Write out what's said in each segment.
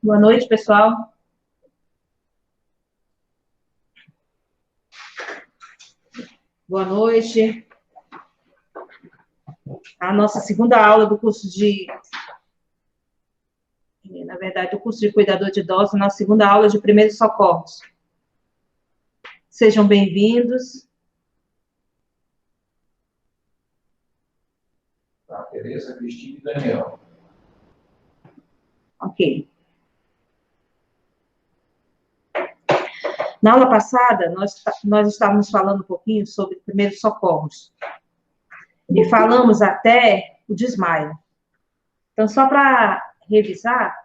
Boa noite, pessoal. Boa noite. A nossa segunda aula do curso do curso de cuidador de idosos, nossa segunda aula de primeiros socorros. Sejam bem-vindos. Tá, Tereza, Cristina e Daniel. Ok. Na aula passada, nós estávamos falando um pouquinho sobre primeiros socorros. E falamos até o desmaio. Então, só para revisar,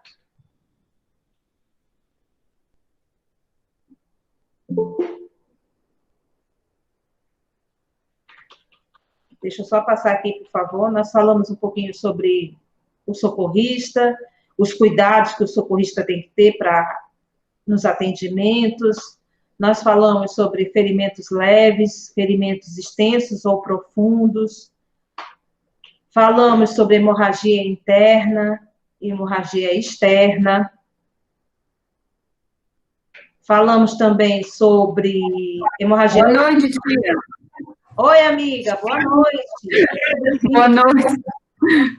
deixa eu só passar aqui, por favor. Nós falamos um pouquinho sobre o socorrista, os cuidados que o socorrista tem que ter nos atendimentos. Nós falamos sobre ferimentos leves, ferimentos extensos ou profundos. Falamos sobre hemorragia interna e hemorragia externa. Falamos também sobre hemorragia... Boa noite, tia. Oi, amiga, boa noite. Boa noite.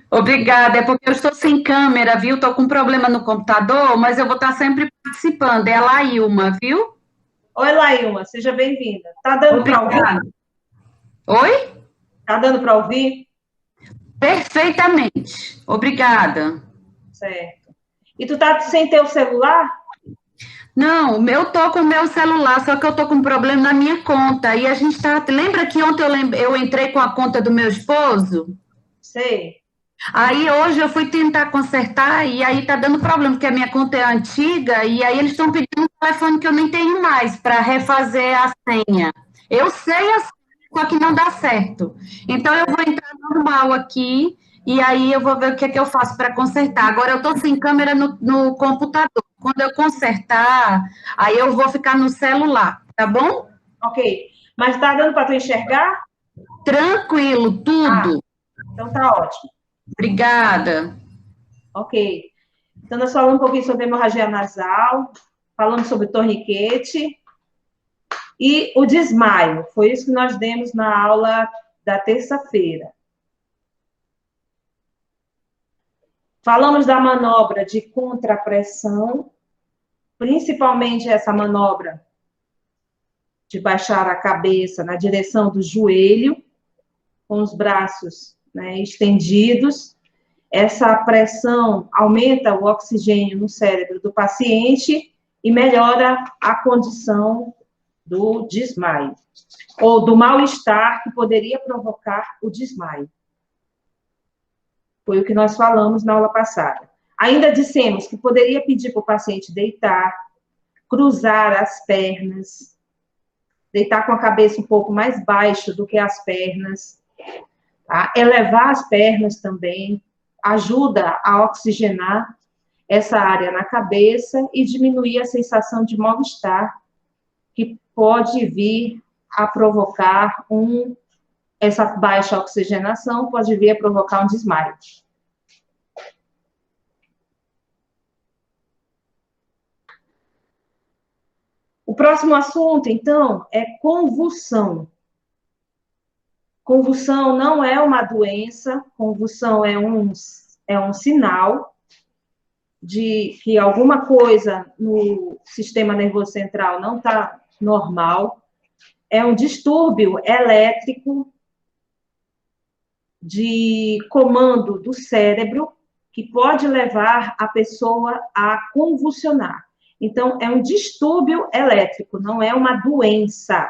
Obrigada, é porque eu estou sem câmera, viu? Estou com um problema no computador, mas eu vou estar sempre participando. É a Lailma, viu? Oi, Lailma, seja bem-vinda. Tá dando para ouvir? Oi? Tá dando para ouvir? Perfeitamente. Obrigada. Certo. E tu tá sem teu celular? Não, eu tô com o meu celular, só que eu tô com um problema na minha conta. E a gente tá. Lembra que ontem eu entrei com a conta do meu esposo? Sei. Aí hoje eu fui tentar consertar e aí tá dando problema, porque a minha conta é antiga e aí eles estão pedindo um telefone que eu nem tenho mais para refazer a senha. Eu sei a senha, só que não dá certo. Então eu vou entrar normal aqui e aí eu vou ver o que é que eu faço para consertar. Agora eu tô sem câmera no computador. Quando eu consertar, aí eu vou ficar no celular, tá bom? Ok. Mas tá dando para tu enxergar? Tranquilo, tudo. Então tá ótimo. Obrigada. Ok. Então, nós falamos um pouquinho sobre hemorragia nasal, falamos sobre torniquete e o desmaio. Foi isso que nós demos na aula da terça-feira. Falamos da manobra de contrapressão, principalmente essa manobra de baixar a cabeça na direção do joelho, com os braços, né, estendidos. Essa pressão aumenta o oxigênio no cérebro do paciente e melhora a condição do desmaio, ou do mal-estar que poderia provocar o desmaio. Foi o que nós falamos na aula passada. Ainda dissemos que poderia pedir para o paciente deitar, cruzar as pernas, deitar com a cabeça um pouco mais baixa do que as pernas, tá? Elevar as pernas também, ajuda a oxigenar essa área na cabeça e diminuir a sensação de mal-estar que pode vir a provocar essa baixa oxigenação pode vir a provocar um desmaio. O próximo assunto, então, é convulsão. Convulsão não é uma doença, convulsão é um sinal de que alguma coisa no sistema nervoso central não está normal. É um distúrbio elétrico de comando do cérebro que pode levar a pessoa a convulsionar. Então, é um distúrbio elétrico, não é uma doença.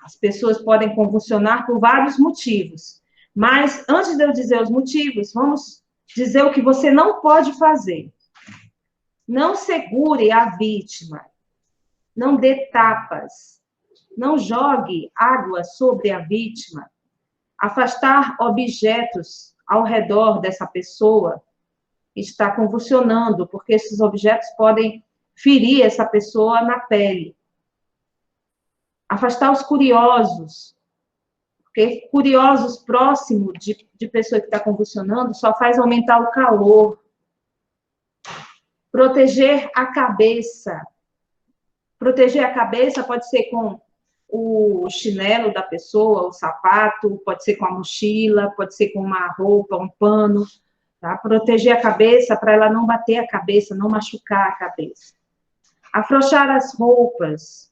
As pessoas podem convulsionar por vários motivos. Mas, antes de eu dizer os motivos, vamos dizer o que você não pode fazer. Não segure a vítima. Não dê tapas. Não jogue água sobre a vítima. Afastar objetos ao redor dessa pessoa que está convulsionando, porque esses objetos podem ferir essa pessoa na pele. Afastar os curiosos, porque curiosos próximos de pessoa que está convulsionando só faz aumentar o calor. Proteger a cabeça. Proteger a cabeça pode ser com o chinelo da pessoa, o sapato, pode ser com a mochila, pode ser com uma roupa, um pano, tá? Proteger a cabeça para ela não bater a cabeça, não machucar a cabeça. Afrouxar as roupas,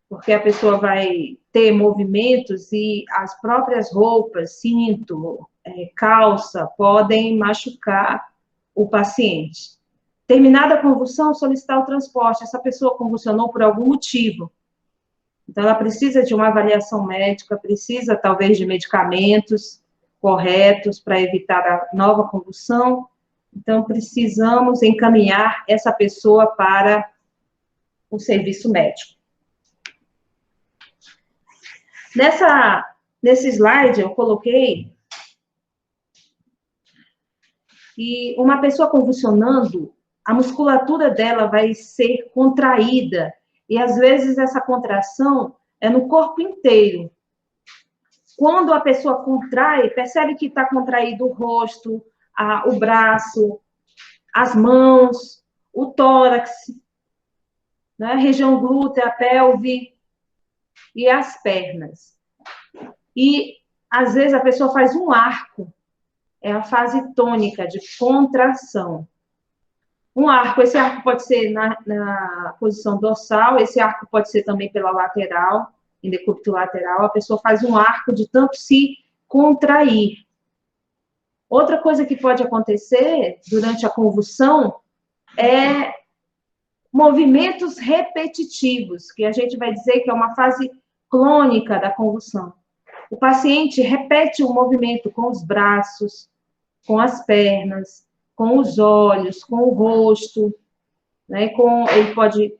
porque a pessoa vai ter movimentos e as próprias roupas, cinto, calça, podem machucar o paciente. Terminada a convulsão, solicitar o transporte. Essa pessoa convulsionou por algum motivo. Então, ela precisa de uma avaliação médica, precisa, talvez, de medicamentos corretos para evitar a nova convulsão. Então, precisamos encaminhar essa pessoa para o serviço médico. Nesse slide, eu coloquei que uma pessoa convulsionando, a musculatura dela vai ser contraída, e às vezes essa contração é no corpo inteiro. Quando a pessoa contrai, percebe que está contraído o rosto, o braço, as mãos, o tórax, né, a região glútea, a pelve e as pernas. E às vezes a pessoa faz um arco, é a fase tônica de contração. Um arco, esse arco pode ser na posição dorsal, esse arco pode ser também pela lateral, em decúbito lateral, a pessoa faz um arco de tanto se contrair. Outra coisa que pode acontecer durante a convulsão é movimentos repetitivos, que a gente vai dizer que é uma fase clônica da convulsão. O paciente repete o movimento com os braços, com as pernas, com os olhos, com o rosto, né? Ele pode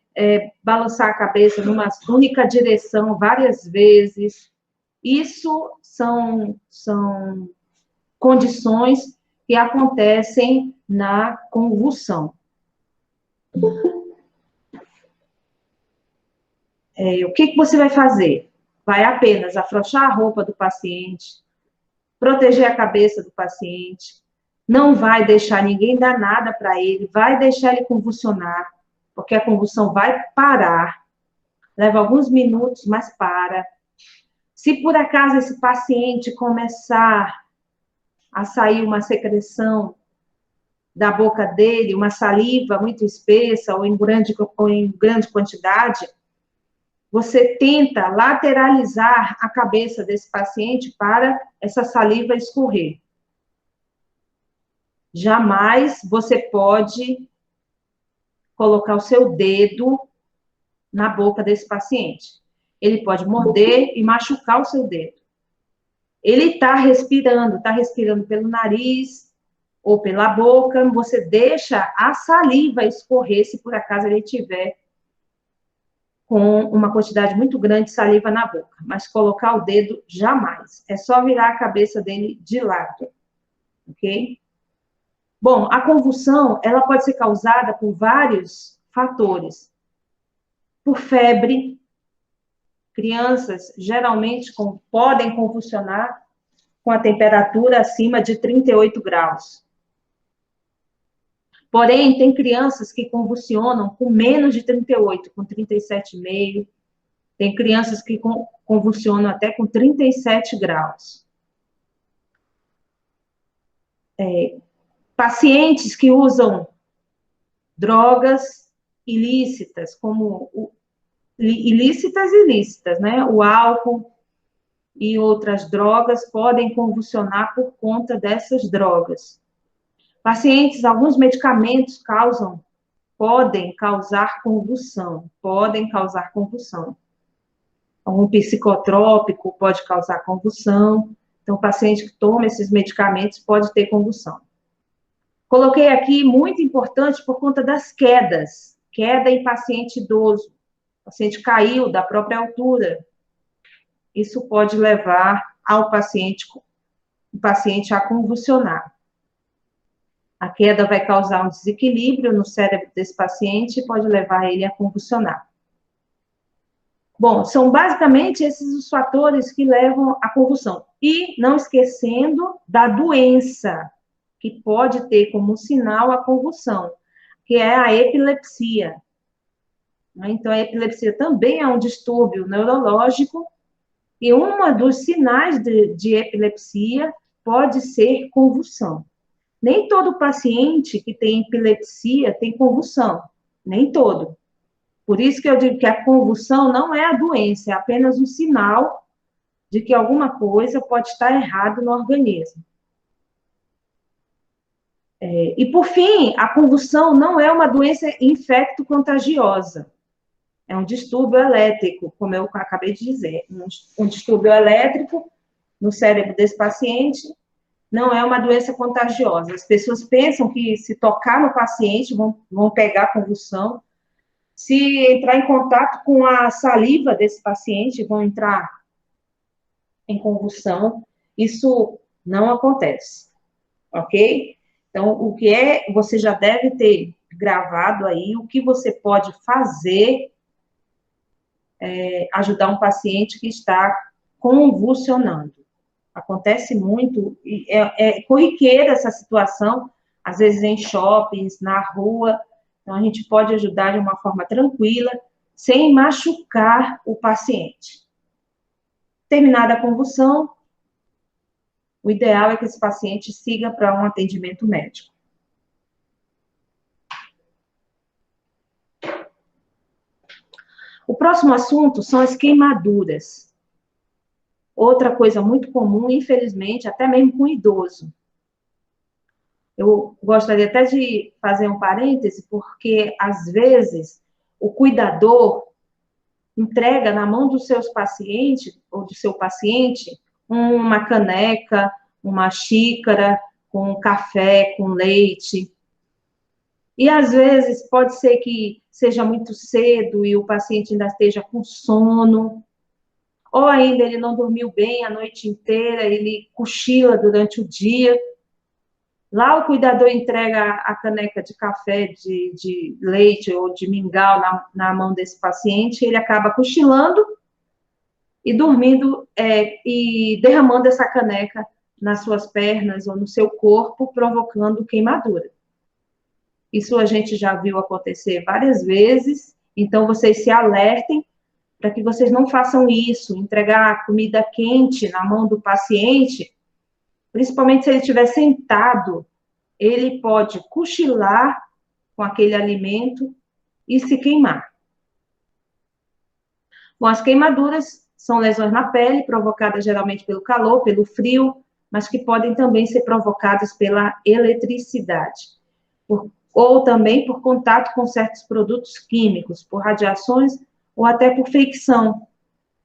balançar a cabeça numa única direção várias vezes. Isso são condições que acontecem na convulsão. O que você vai fazer? Vai apenas afrouxar a roupa do paciente, proteger a cabeça do paciente, não vai deixar ninguém dar nada para ele, vai deixar ele convulsionar, porque a convulsão vai parar, leva alguns minutos, mas para. Se por acaso esse paciente começar a sair uma secreção da boca dele, uma saliva muito espessa ou em grande quantidade, você tenta lateralizar a cabeça desse paciente para essa saliva escorrer. Jamais você pode colocar o seu dedo na boca desse paciente. Ele pode morder e machucar o seu dedo. Ele está respirando pelo nariz ou pela boca, você deixa a saliva escorrer se por acaso ele tiver com uma quantidade muito grande de saliva na boca, mas colocar o dedo jamais. É só virar a cabeça dele de lado, ok? Bom, a convulsão, ela pode ser causada por vários fatores. Por febre, crianças geralmente podem convulsionar com a temperatura acima de 38 graus. Porém, tem crianças que convulsionam com menos de 38, com 37,5. Tem crianças que convulsionam até com 37 graus. Pacientes que usam drogas ilícitas, ilícitas, né? O álcool e outras drogas podem convulsionar por conta dessas drogas. Pacientes, alguns medicamentos podem causar convulsão. Um psicotrópico pode causar convulsão. Então, o paciente que toma esses medicamentos pode ter convulsão. Coloquei aqui, muito importante, por conta das quedas. Queda em paciente idoso. O paciente caiu da própria altura. Isso pode levar o paciente a convulsionar. A queda vai causar um desequilíbrio no cérebro desse paciente e pode levar ele a convulsionar. Bom, são basicamente esses os fatores que levam à convulsão. E não esquecendo da doença. que pode ter como sinal a convulsão, que é a epilepsia. Então, a epilepsia também é um distúrbio neurológico, e um dos sinais de epilepsia pode ser convulsão. Nem todo paciente que tem epilepsia tem convulsão, nem todo. Por isso que eu digo que a convulsão não é a doença, é apenas um sinal de que alguma coisa pode estar errado no organismo. E, por fim, a convulsão não é uma doença infecto-contagiosa. É um distúrbio elétrico, como eu acabei de dizer. Um distúrbio elétrico no cérebro desse paciente não é uma doença contagiosa. As pessoas pensam que se tocar no paciente vão pegar convulsão. Se entrar em contato com a saliva desse paciente, vão entrar em convulsão. Isso não acontece, ok? Então, o que você já deve ter gravado aí, o que você pode fazer ajudar um paciente que está convulsionando. Acontece muito, é corriqueira essa situação, às vezes em shoppings, na rua. Então, a gente pode ajudar de uma forma tranquila, sem machucar o paciente. Terminada a convulsão, o ideal é que esse paciente siga para um atendimento médico. O próximo assunto são as queimaduras. Outra coisa muito comum, infelizmente, até mesmo com idoso. Eu gostaria até de fazer um parêntese, porque, às vezes, o cuidador entrega na mão dos seus pacientes, ou do seu paciente, uma caneca, uma xícara com café, com leite. E, às vezes, pode ser que seja muito cedo e o paciente ainda esteja com sono, ou ainda ele não dormiu bem a noite inteira, ele cochila durante o dia. Lá o cuidador entrega a caneca de café, de leite ou de mingau na mão desse paciente, ele acaba cochilando e dormindo e derramando essa caneca nas suas pernas ou no seu corpo, provocando queimadura. Isso a gente já viu acontecer várias vezes, então vocês se alertem para que vocês não façam isso, entregar comida quente na mão do paciente, principalmente se ele estiver sentado, ele pode cochilar com aquele alimento e se queimar. Bom, as queimaduras são lesões na pele, provocadas geralmente pelo calor, pelo frio, mas que podem também ser provocadas pela eletricidade, ou também por contato com certos produtos químicos, por radiações ou até por fricção.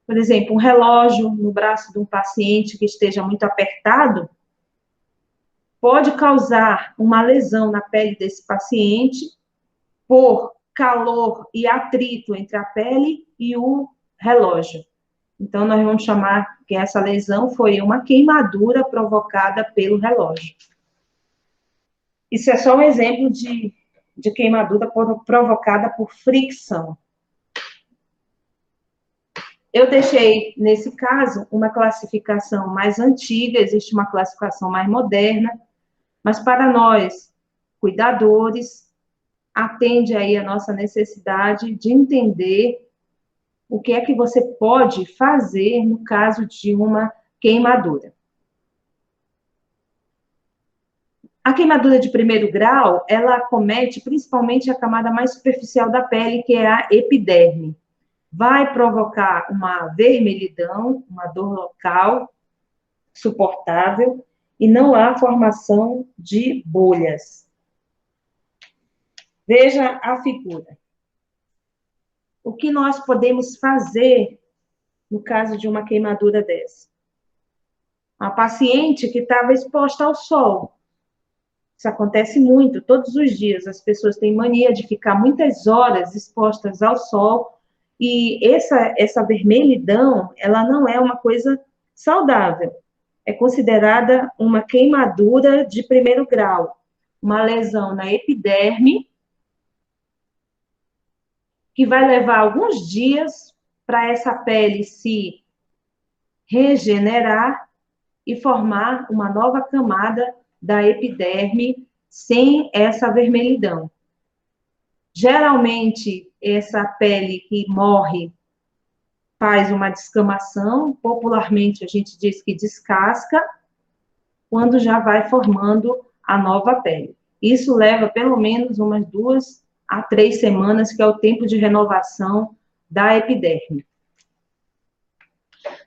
Por exemplo, um relógio no braço de um paciente que esteja muito apertado pode causar uma lesão na pele desse paciente por calor e atrito entre a pele e o relógio. Então, nós vamos chamar que essa lesão foi uma queimadura provocada pelo relógio. Isso é só um exemplo de queimadura provocada por fricção. Eu deixei, nesse caso, uma classificação mais antiga, existe uma classificação mais moderna, mas para nós, cuidadores, atende aí a nossa necessidade de entender o que é que você pode fazer no caso de uma queimadura. A queimadura de primeiro grau, ela acomete principalmente a camada mais superficial da pele, que é a epiderme. Vai provocar uma vermelhidão, uma dor local suportável, e não há formação de bolhas. Veja a figura. O que nós podemos fazer no caso de uma queimadura dessa? A paciente que estava exposta ao sol. Isso acontece muito, todos os dias. As pessoas têm mania de ficar muitas horas expostas ao sol, e essa vermelhidão, ela não é uma coisa saudável. É considerada uma queimadura de primeiro grau, uma lesão na epiderme, que vai levar alguns dias para essa pele se regenerar e formar uma nova camada da epiderme sem essa vermelhidão. Geralmente, essa pele que morre faz uma descamação, popularmente a gente diz que descasca, quando já vai formando a nova pele. Isso leva pelo menos umas 2 a 3 semanas, que é o tempo de renovação da epiderme.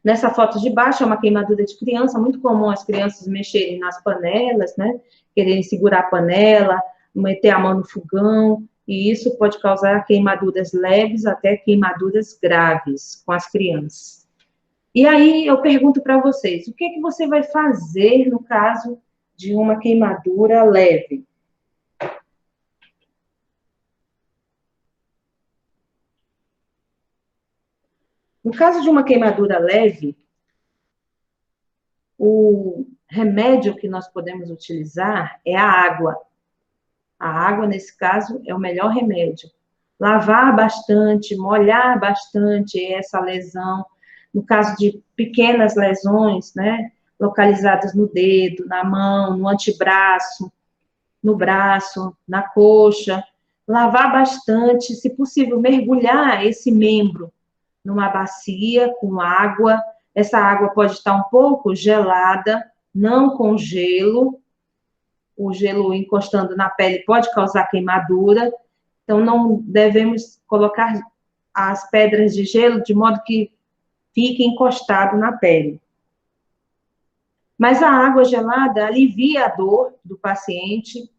Nessa foto de baixo é uma queimadura de criança, muito comum as crianças mexerem nas panelas, né? Quererem segurar a panela, meter a mão no fogão, e isso pode causar queimaduras leves até queimaduras graves com as crianças. E aí eu pergunto para vocês, o que é que você vai fazer no caso de uma queimadura leve? No caso de uma queimadura leve, o remédio que nós podemos utilizar é a água. A água, nesse caso, é o melhor remédio. Lavar bastante, molhar bastante essa lesão. No caso de pequenas lesões, né, localizadas no dedo, na mão, no antebraço, no braço, na coxa. Lavar bastante, se possível, mergulhar esse membro numa bacia com água. Essa água pode estar um pouco gelada, não com gelo. O gelo encostando na pele pode causar queimadura. Então, não devemos colocar as pedras de gelo de modo que fique encostado na pele. Mas a água gelada alivia a dor do paciente,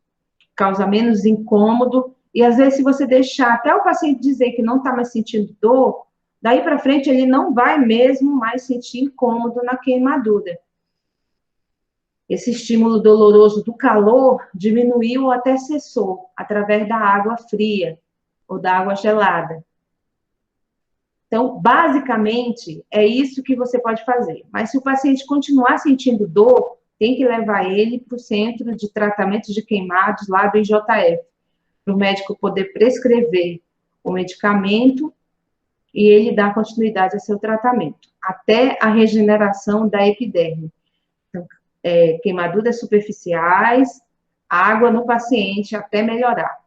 causa menos incômodo. E, às vezes, se você deixar até o paciente dizer que não está mais sentindo dor, daí para frente ele não vai mesmo mais sentir incômodo na queimadura. Esse estímulo doloroso do calor diminuiu ou até cessou através da água fria ou da água gelada. Então, basicamente, é isso que você pode fazer. Mas se o paciente continuar sentindo dor, tem que levar ele para o centro de tratamento de queimados lá do IJF, para o médico poder prescrever o medicamento e ele dar continuidade ao seu tratamento, até a regeneração da epiderme. Então, queimaduras superficiais, água no paciente até melhorar,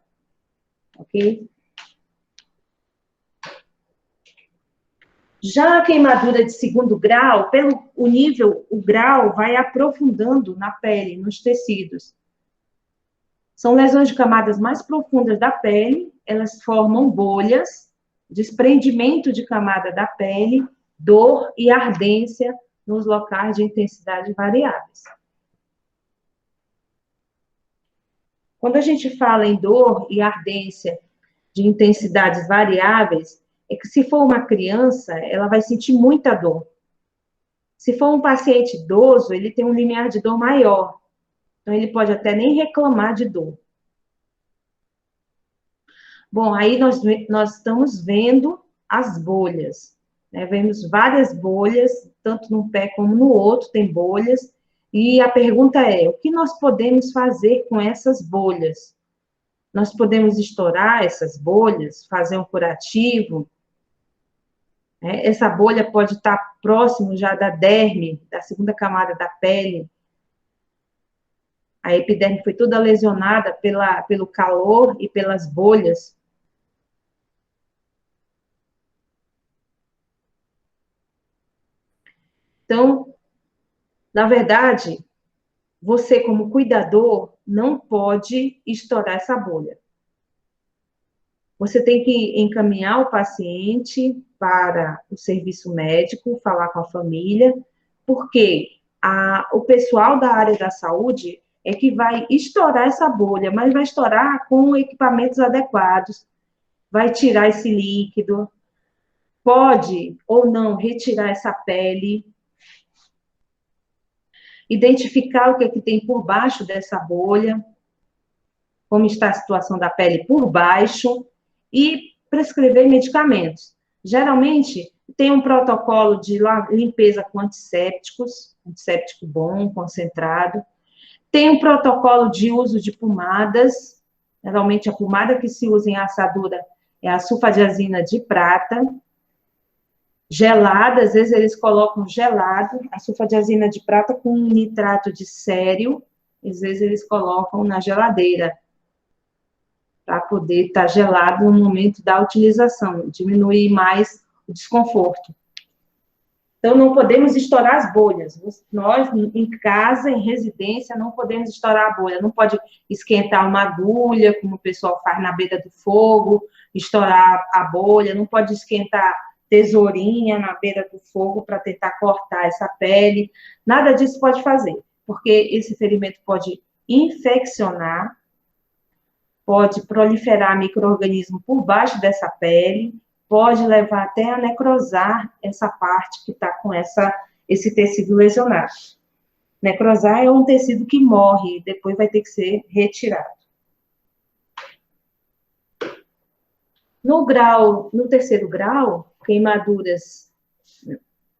ok? Já a queimadura de segundo grau, pelo o nível, o grau vai aprofundando na pele, nos tecidos. São lesões de camadas mais profundas da pele, elas formam bolhas, desprendimento de camada da pele, dor e ardência nos locais de intensidade variáveis. Quando a gente fala em dor e ardência de intensidades variáveis, é que se for uma criança, ela vai sentir muita dor. Se for um paciente idoso, ele tem um limiar de dor maior. Então, ele pode até nem reclamar de dor. Bom, aí nós estamos vendo as bolhas. Né? Vemos várias bolhas, tanto num pé como no outro, tem bolhas. E a pergunta é, o que nós podemos fazer com essas bolhas? Nós podemos estourar essas bolhas, fazer um curativo? Essa bolha pode estar próximo já da derme, da segunda camada da pele. A epiderme foi toda lesionada pelo calor e pelas bolhas. Então, na verdade, você como cuidador não pode estourar essa bolha. Você tem que encaminhar o paciente para o serviço médico, falar com a família, porque o pessoal da área da saúde é que vai estourar essa bolha, mas vai estourar com equipamentos adequados, vai tirar esse líquido, pode ou não retirar essa pele, identificar o que é que tem por baixo dessa bolha, como está a situação da pele por baixo, e prescrever medicamentos. Geralmente, tem um protocolo de limpeza com antissépticos, antisséptico bom, concentrado. Tem um protocolo de uso de pomadas. Geralmente, a pomada que se usa em assadura é a sulfadiazina de prata. Gelada, às vezes eles colocam gelado, a sulfadiazina de prata com nitrato de cério, às vezes eles colocam na geladeira, para poder estar gelado no momento da utilização, diminuir mais o desconforto. Então, não podemos estourar as bolhas. Nós, em casa, em residência, não podemos estourar a bolha. Não pode esquentar uma agulha, como o pessoal faz na beira do fogo, estourar a bolha. Não pode esquentar tesourinha na beira do fogo para tentar cortar essa pele. Nada disso pode fazer, porque esse ferimento pode infeccionar, pode proliferar micro-organismo por baixo dessa pele, pode levar até a necrosar essa parte que está com esse tecido lesionado. Necrosar é um tecido que morre, e depois vai ter que ser retirado. No terceiro grau, queimaduras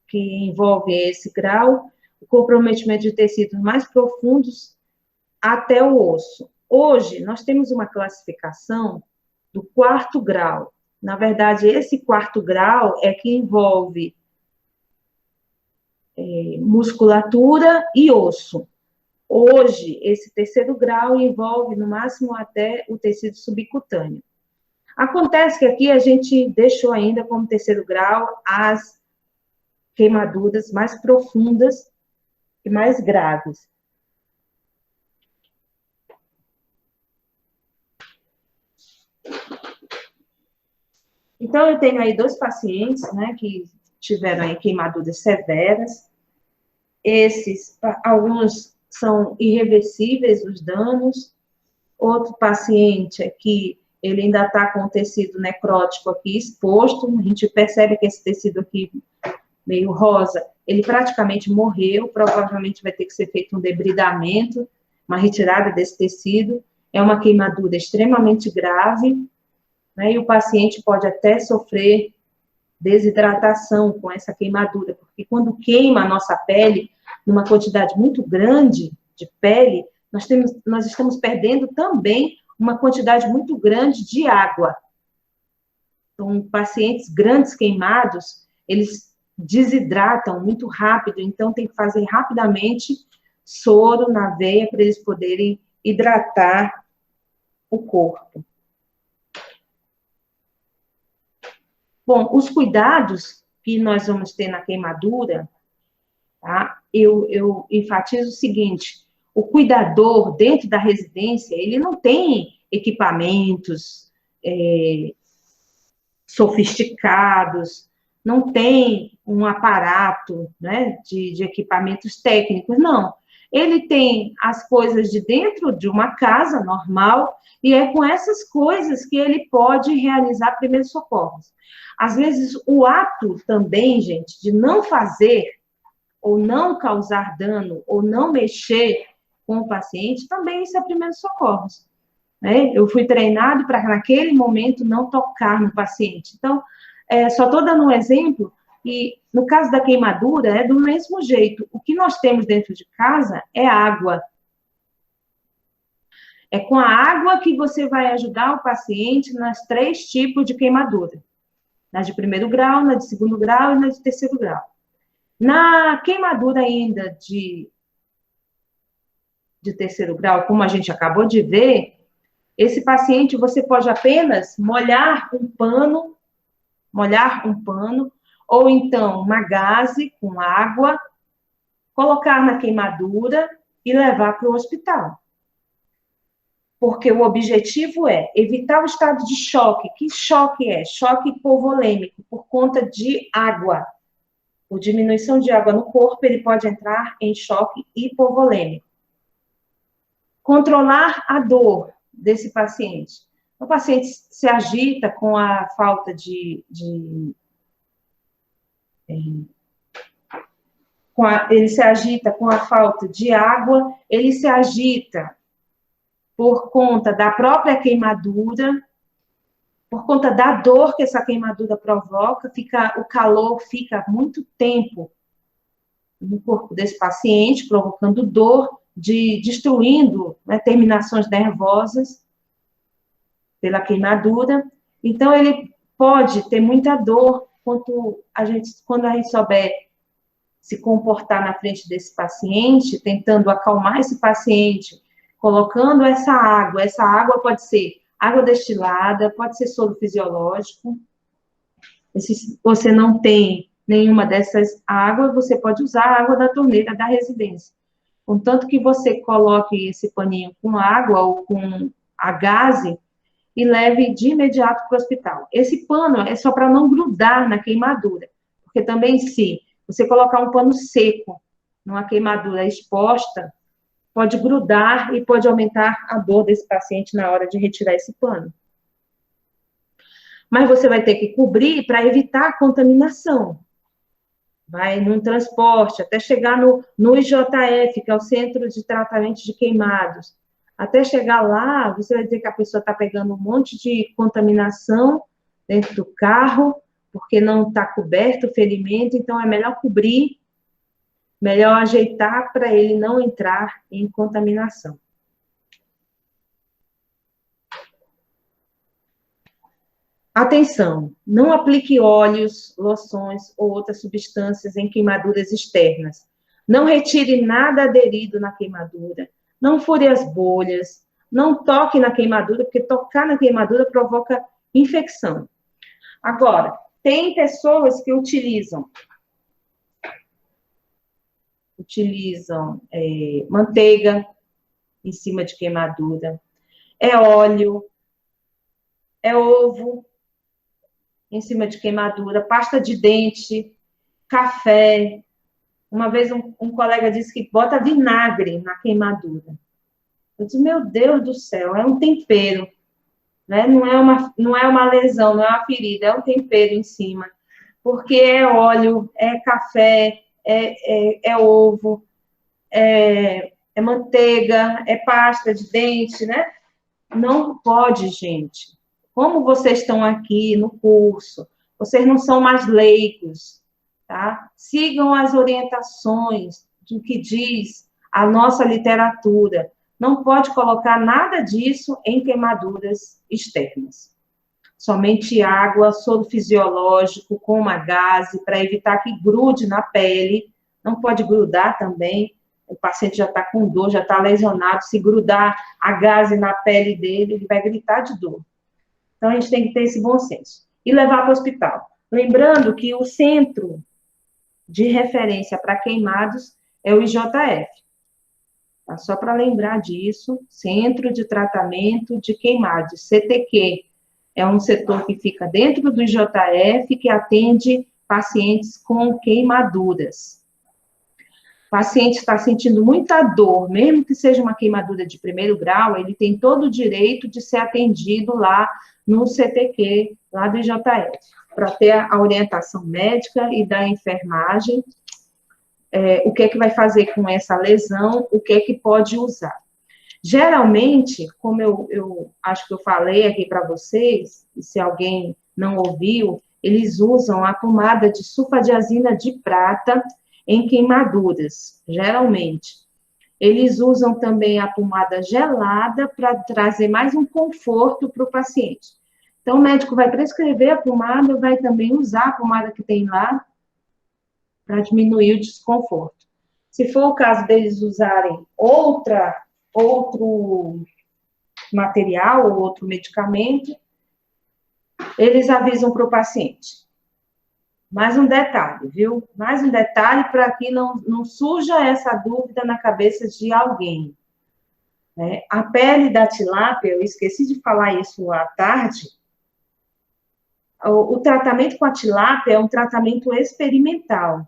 que envolvem esse grau, o comprometimento de tecidos mais profundos até o osso. Hoje, nós temos uma classificação do 4º grau. Na verdade, esse 4º grau é que envolve musculatura e osso. Hoje, esse 3º grau envolve, no máximo, até o tecido subcutâneo. Acontece que aqui a gente deixou ainda como 3º grau as queimaduras mais profundas e mais graves. Então, eu tenho aí 2 pacientes, né, que tiveram aí queimaduras severas. Alguns são irreversíveis os danos. Outro paciente aqui, ele ainda está com o tecido necrótico aqui exposto. A gente percebe que esse tecido aqui, meio rosa, ele praticamente morreu. Provavelmente vai ter que ser feito um debridamento, uma retirada desse tecido. É uma queimadura extremamente grave, né, e o paciente pode até sofrer desidratação com essa queimadura, porque quando queima a nossa pele, numa quantidade muito grande de pele, nós estamos perdendo também uma quantidade muito grande de água. Então, pacientes grandes queimados, eles desidratam muito rápido, então tem que fazer rapidamente soro na veia para eles poderem hidratar o corpo. Bom, os cuidados que nós vamos ter na queimadura, tá? Eu enfatizo o seguinte: o cuidador dentro da residência, ele não tem equipamentos sofisticados, não tem um aparato, né, de equipamentos técnicos, não. Ele tem as coisas de dentro de uma casa normal, e é com essas coisas que ele pode realizar primeiros socorros. Às vezes, o ato também, gente, de não fazer, ou não causar dano, ou não mexer com o paciente, também isso é primeiros socorros, né? Eu fui treinado para, naquele momento, não tocar no paciente. Então, só estou dando um exemplo, e no caso da queimadura, é do mesmo jeito. O que nós temos dentro de casa é água. É com a água que você vai ajudar o paciente nas 3 tipos de queimadura. Na de 1º grau, na de 2º grau e na de 3º grau. Na queimadura ainda de 3º grau, como a gente acabou de ver, esse paciente você pode apenas molhar um pano, ou então uma gaze com água, colocar na queimadura e levar para o hospital. Porque o objetivo é evitar o estado de choque. Que choque é? Choque hipovolêmico, por conta de água. Por diminuição de água no corpo, ele pode entrar em choque hipovolêmico. Controlar a dor desse paciente. O paciente se agita com a falta ele se agita com a falta de água, ele se agita por conta da própria queimadura, por conta da dor que essa queimadura provoca, o calor fica muito tempo no corpo desse paciente, provocando dor, destruindo, né, terminações nervosas pela queimadura. Então, ele pode ter muita dor quando a gente souber se comportar na frente desse paciente, tentando acalmar esse paciente, colocando essa água pode ser água destilada, pode ser soro fisiológico. E se você não tem nenhuma dessas águas, você pode usar a água da torneira da residência. Contanto que você coloque esse paninho com água ou com a gaze e leve de imediato para o hospital. Esse pano é só para não grudar na queimadura, porque também se você colocar um pano seco numa queimadura exposta, pode grudar e pode aumentar a dor desse paciente na hora de retirar esse pano. Mas você vai ter que cobrir para evitar a contaminação. Vai num transporte, até chegar no IJF, que é o Centro de Tratamento de Queimados. Até chegar lá, você vai dizer que a pessoa está pegando um monte de contaminação dentro do carro, porque não está coberto o ferimento, então é melhor cobrir, melhor ajeitar para ele não entrar em contaminação. Atenção, não aplique óleos, loções ou outras substâncias em queimaduras externas. Não retire nada aderido na queimadura. Não fure as bolhas. Não toque na queimadura, porque tocar na queimadura provoca infecção. Agora, tem pessoas que utilizam manteiga em cima de queimadura, é óleo, é ovo em cima de queimadura, pasta de dente, café. Uma vez um colega disse que bota vinagre na queimadura. Eu disse, meu Deus do céu, é um tempero, né? Não é uma lesão, não é uma ferida, é um tempero em cima. Porque é óleo, é café, é ovo, é manteiga, é pasta de dente, né? Não pode, gente. Como vocês estão aqui no curso, vocês não são mais leigos, tá? Sigam as orientações do que diz a nossa literatura. Não pode colocar nada disso em queimaduras externas. Somente água, soro fisiológico com uma gaze, para evitar que grude na pele. Não pode grudar também. O paciente já está com dor, já está lesionado. Se grudar a gaze na pele dele, ele vai gritar de dor. Então, a gente tem que ter esse bom senso. E levar para o hospital. Lembrando que o centro de referência para queimados é o IJF. Tá? Só para lembrar disso, Centro de Tratamento de Queimados, CTQ. É um setor que fica dentro do IJF, que atende pacientes com queimaduras. O paciente está sentindo muita dor, mesmo que seja uma queimadura de primeiro grau, ele tem todo o direito de ser atendido lá no CTQ, lá do IJF, para ter a orientação médica e da enfermagem, o que é que vai fazer com essa lesão, o que é que pode usar. Geralmente, como eu acho que eu falei aqui para vocês, e se alguém não ouviu, eles usam a pomada de sulfadiazina de prata em queimaduras, geralmente. Eles usam também a pomada gelada para trazer mais um conforto para o paciente. Então, o médico vai prescrever a pomada, vai também usar a pomada que tem lá para diminuir o desconforto. Se for o caso deles usarem outro material ou outro medicamento, eles avisam para o paciente. Mais um detalhe, viu? Mais um detalhe para que não surja essa dúvida na cabeça de alguém. A pele da tilápia, eu esqueci de falar isso à tarde, o tratamento com a tilápia é um tratamento experimental.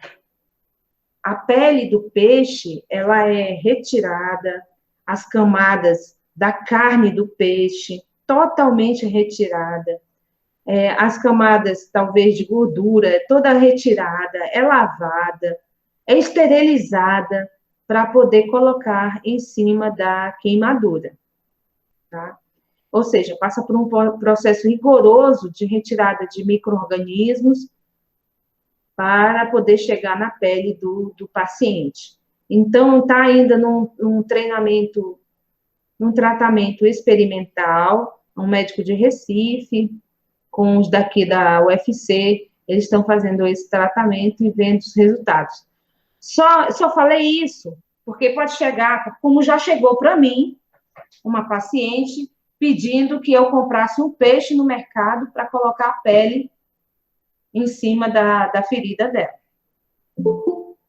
A pele do peixe, ela é retirada, as camadas da carne do peixe, totalmente retirada. As camadas, talvez, de gordura, toda retirada, é lavada, é esterilizada para poder colocar em cima da queimadura, tá? Ou seja, passa por um processo rigoroso de retirada de micro-organismos para poder chegar na pele do paciente. Então, está ainda num tratamento experimental, um médico de Recife, com os daqui da UFC, eles estão fazendo esse tratamento e vendo os resultados. Só falei isso porque pode chegar, como já chegou para mim, uma paciente pedindo que eu comprasse um peixe no mercado para colocar a pele em cima da ferida dela,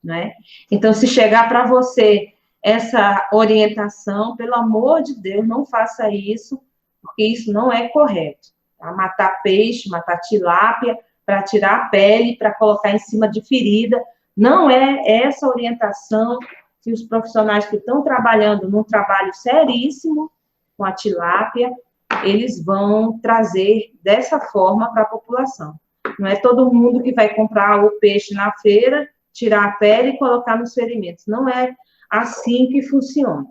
né? Então, se chegar para você essa orientação, pelo amor de Deus, não faça isso, porque isso não é correto. Tá? Matar peixe, matar tilápia, para tirar a pele, para colocar em cima de ferida, não é essa orientação que os profissionais que estão trabalhando num trabalho seríssimo com a tilápia, eles vão trazer dessa forma para a população. Não é todo mundo que vai comprar o peixe na feira, tirar a pele e colocar nos ferimentos. Não é assim que funciona.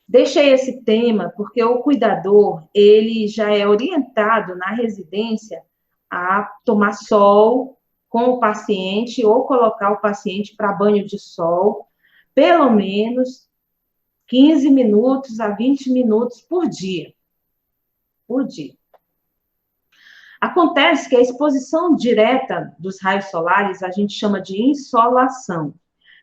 Deixei esse tema porque o cuidador, ele já é orientado na residência a tomar sol com o paciente ou colocar o paciente para banho de sol, pelo menos 15 minutos a 20 minutos por dia. Por dia. Acontece que a exposição direta dos raios solares a gente chama de insolação.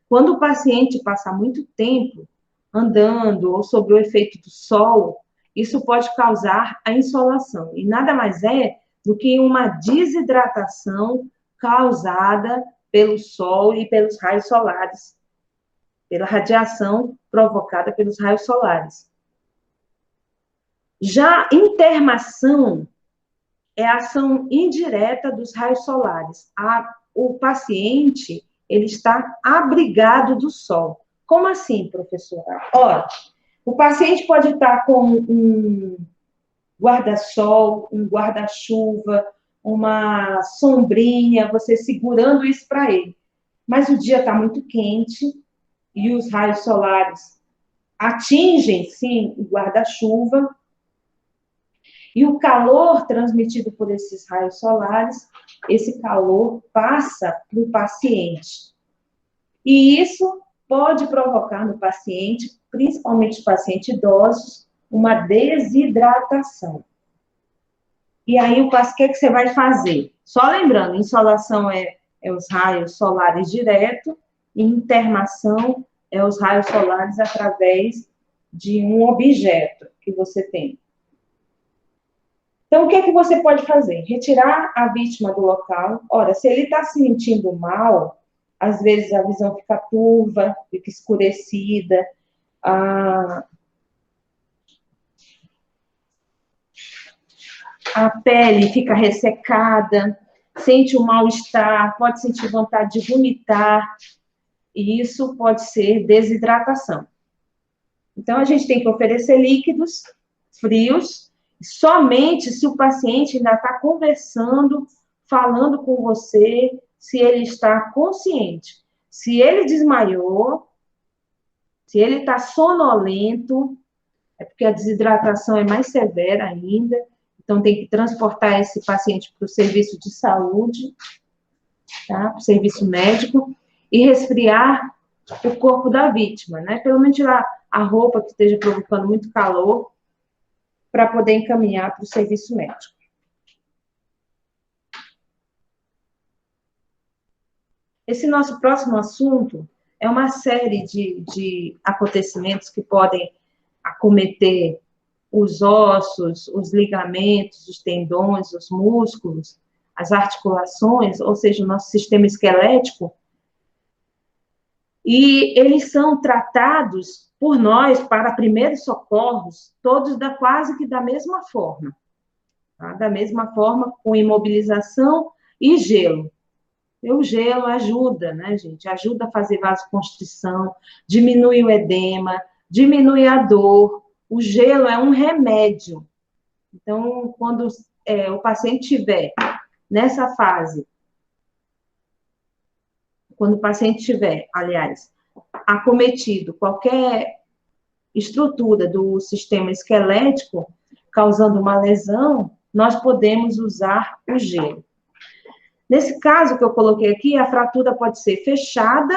Quando o paciente passa muito tempo andando ou sob o efeito do sol, isso pode causar a insolação. E nada mais é do que uma desidratação causada pelo sol e pelos raios solares, pela radiação provocada pelos raios solares. Já intermação é a ação indireta dos raios solares. O paciente, ele está abrigado do sol. Como assim, professora? Ora, o paciente pode estar com um guarda-sol, um guarda-chuva, uma sombrinha, você segurando isso para ele. Mas o dia está muito quente e os raios solares atingem, sim, o guarda-chuva, e o calor transmitido por esses raios solares, esse calor passa para o paciente. E isso pode provocar no paciente, principalmente pacientes idosos, uma desidratação. E aí, o que você vai fazer? Só lembrando, insolação é os raios solares direto, e intermação é os raios solares através de um objeto que você tem. Então, o que é que você pode fazer? Retirar a vítima do local. Ora, se ele está se sentindo mal, às vezes a visão fica turva, fica escurecida, a pele fica ressecada, sente um mal-estar, pode sentir vontade de vomitar, e isso pode ser desidratação. Então, a gente tem que oferecer líquidos frios, somente se o paciente ainda está conversando, falando com você, se ele está consciente. Se ele desmaiou, se ele está sonolento, é porque a desidratação é mais severa ainda, então tem que transportar esse paciente para o serviço de saúde, tá? Para o serviço médico, e resfriar o corpo da vítima, né? Pelo menos tirar a roupa que esteja provocando muito calor, para poder encaminhar para o serviço médico. Esse nosso próximo assunto é uma série de acontecimentos que podem acometer os ossos, os ligamentos, os tendões, os músculos, as articulações, ou seja, o nosso sistema esquelético, e eles são tratados por nós, para primeiros socorros, todos quase que da mesma forma. Tá? Da mesma forma, com imobilização e gelo. E o gelo ajuda, né, gente? Ajuda a fazer vasoconstrição, diminui o edema, diminui a dor. O gelo é um remédio. Então, quando o paciente estiver nessa fase, quando o paciente tiver, aliás, acometido qualquer estrutura do sistema esquelético, causando uma lesão, nós podemos usar o gelo. Nesse caso que eu coloquei aqui, a fratura pode ser fechada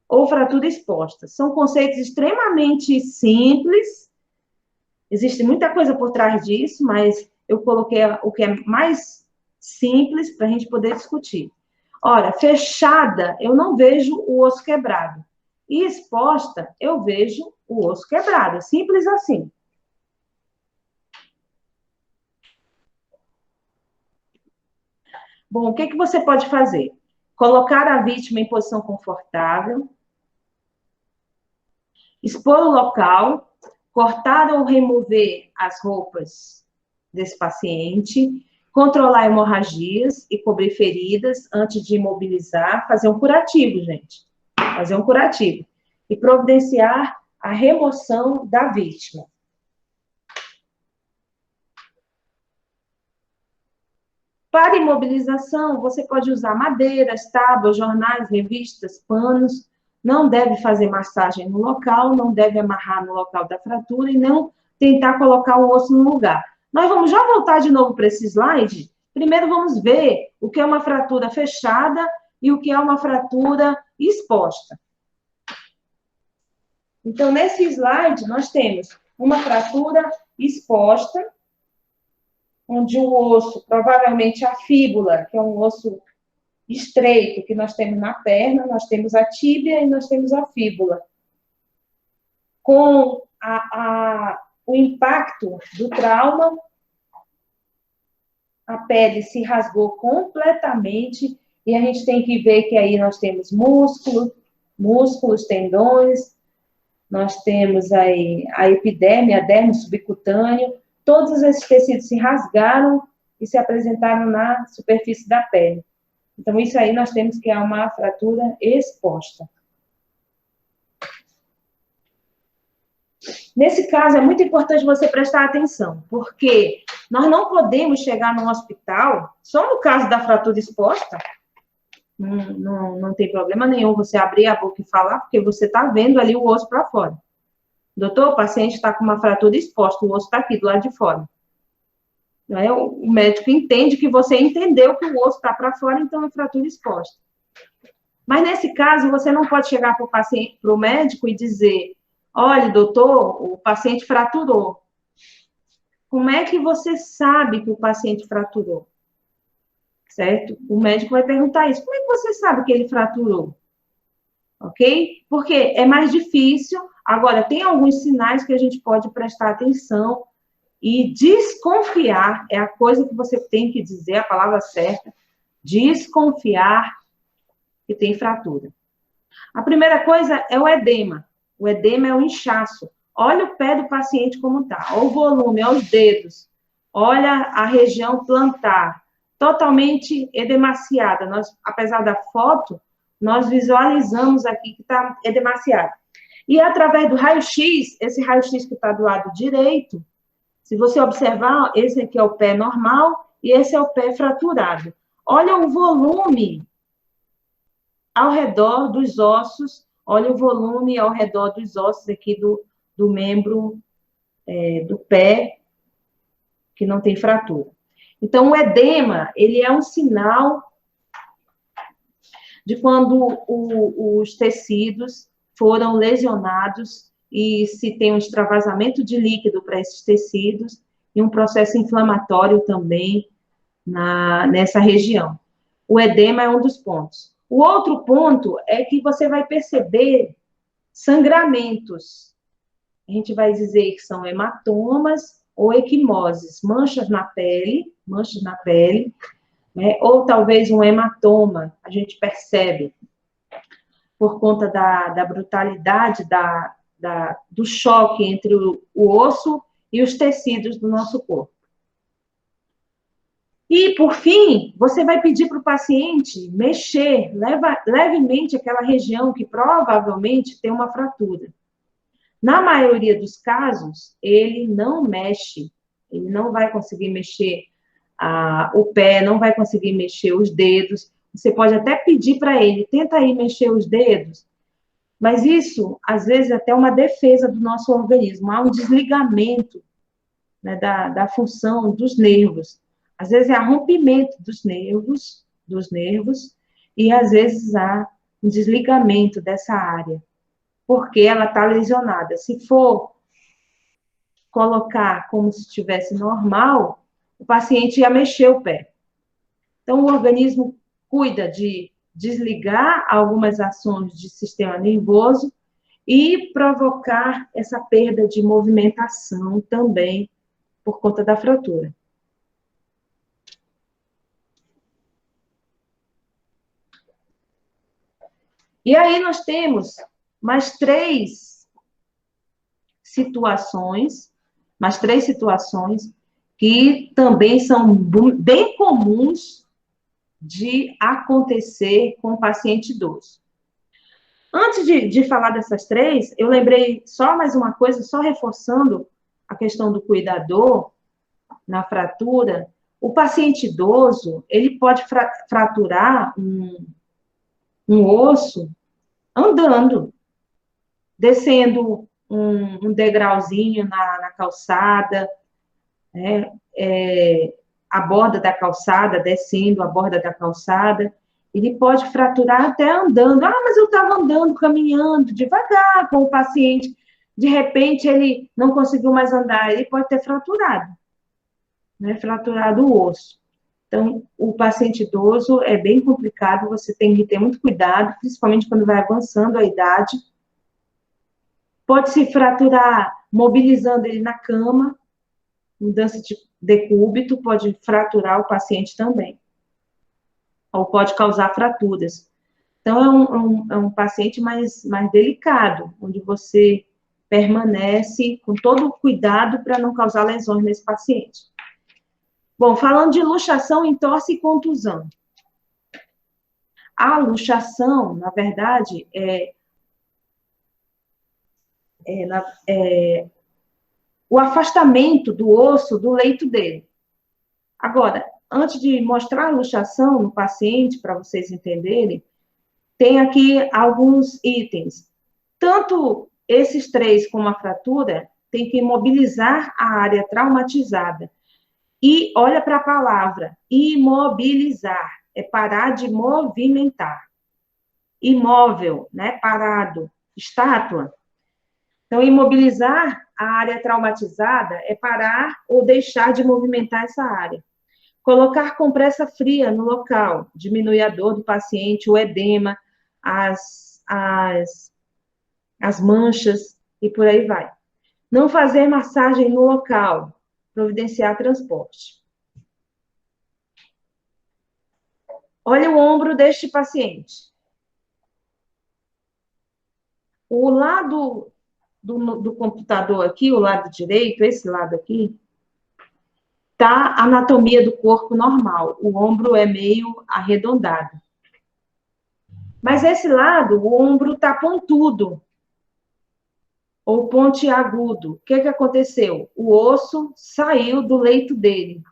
ou fratura exposta. São conceitos extremamente simples, existe muita coisa por trás disso, mas eu coloquei o que é mais simples para a gente poder discutir. Ora, fechada, eu não vejo o osso quebrado. E exposta, eu vejo o osso quebrado. Simples assim. Bom, o que você pode fazer? Colocar a vítima em posição confortável, expor o local, cortar ou remover as roupas desse paciente, controlar hemorragias e cobrir feridas antes de imobilizar, fazer um curativo, gente. Fazer um curativo. E providenciar a remoção da vítima. Para imobilização, você pode usar madeiras, tábuas, jornais, revistas, panos. Não deve fazer massagem no local, não deve amarrar no local da fratura e não tentar colocar o osso no lugar. Nós vamos já voltar de novo para esse slide. Primeiro vamos ver o que é uma fratura fechada e o que é uma fratura exposta. Então, nesse slide, nós temos uma fratura exposta, onde o osso, provavelmente a fíbula, que é um osso estreito que nós temos na perna, nós temos a tíbia e nós temos a fíbula. Com o impacto do trauma, a pele se rasgou completamente e a gente tem que ver que aí nós temos músculos, tendões, nós temos aí a epiderme, a derme subcutâneo, todos esses tecidos se rasgaram e se apresentaram na superfície da pele. Então, isso aí nós temos que é uma fratura exposta. Nesse caso, é muito importante você prestar atenção, porque nós não podemos chegar no hospital, só no caso da fratura exposta, não tem problema nenhum você abrir a boca e falar, porque você está vendo ali o osso para fora. Doutor, o paciente está com uma fratura exposta, o osso está aqui do lado de fora. Né? O médico entende que você entendeu que o osso está para fora, então é fratura exposta. Mas nesse caso, você não pode chegar para o médico e dizer: olha, doutor, o paciente fraturou. Como é que você sabe que o paciente fraturou? Certo? O médico vai perguntar isso. Como é que você sabe que ele fraturou? Ok? Porque é mais difícil. Agora, tem alguns sinais que a gente pode prestar atenção e desconfiar, é a coisa que você tem que dizer, a palavra certa, desconfiar que tem fratura. A primeira coisa é o edema. O edema é o inchaço. Olha o pé do paciente como está. Olha o volume, olha os dedos. Olha a região plantar. Totalmente edemaciada. Nós, apesar da foto, nós visualizamos aqui que está edemaciada. E através do raio-x, esse raio-x que está do lado direito, se você observar, esse aqui é o pé normal e esse é o pé fraturado. Olha o volume ao redor dos ossos, olha o volume ao redor dos ossos aqui do membro do pé, que não tem fratura. Então, o edema, ele é um sinal de quando os tecidos foram lesionados e se tem um extravasamento de líquido para esses tecidos e um processo inflamatório também nessa região. O edema é um dos pontos. O outro ponto é que você vai perceber sangramentos. A gente vai dizer que são hematomas ou equimoses, manchas na pele, né? Ou talvez um hematoma, a gente percebe por conta da brutalidade do choque entre o osso e os tecidos do nosso corpo. E, por fim, você vai pedir para o paciente mexer levemente aquela região que provavelmente tem uma fratura. Na maioria dos casos, ele não mexe, ele não vai conseguir mexer o pé, não vai conseguir mexer os dedos. Você pode até pedir para ele, tenta aí mexer os dedos, mas isso, às vezes, é até uma defesa do nosso organismo. Há um desligamento, né, da função dos nervos. Às vezes, há rompimento dos nervos, e às vezes há um desligamento dessa área, porque ela está lesionada. Se for colocar como se estivesse normal, o paciente ia mexer o pé. Então, o organismo cuida de desligar algumas ações de sistema nervoso e provocar essa perda de movimentação também por conta da fratura. E aí nós temos mais três situações que também são bem comuns de acontecer com o paciente idoso. Antes de falar dessas três, eu lembrei só mais uma coisa, só reforçando a questão do cuidador na fratura. O paciente idoso, ele pode fraturar um osso andando, descendo um degrauzinho na calçada, né? A borda da calçada, descendo a borda da calçada. Ele pode fraturar até andando. Ah, mas eu estava andando, caminhando, devagar com o paciente. De repente, ele não conseguiu mais andar. Ele pode ter fraturado, né? Fraturado o osso. Então, o paciente idoso é bem complicado, você tem que ter muito cuidado, principalmente quando vai avançando a idade. Pode se fraturar mobilizando ele na cama, mudança de decúbito, pode fraturar o paciente também. Ou pode causar fraturas. Então, é um paciente mais delicado, onde você permanece com todo o cuidado para não causar lesões nesse paciente. Bom, falando de luxação, entorse e contusão. A luxação, na verdade, o afastamento do osso do leito dele. Agora, antes de mostrar a luxação no paciente, para vocês entenderem, tem aqui alguns itens. Tanto esses três como a fratura, tem que imobilizar a área traumatizada. E olha para a palavra, imobilizar, é parar de movimentar. Imóvel, né? Parado, estátua. Então, imobilizar a área traumatizada é parar ou deixar de movimentar essa área. Colocar compressa fria no local, diminui a dor do paciente, o edema, as manchas e por aí vai. Não fazer massagem no local, providenciar transporte. Olha o ombro deste paciente. O lado do computador aqui, o lado direito, esse lado aqui, tá a anatomia do corpo normal. O ombro é meio arredondado. Mas esse lado, o ombro tá pontudo. Ou pontiagudo. O que aconteceu? O osso saiu do leito dele.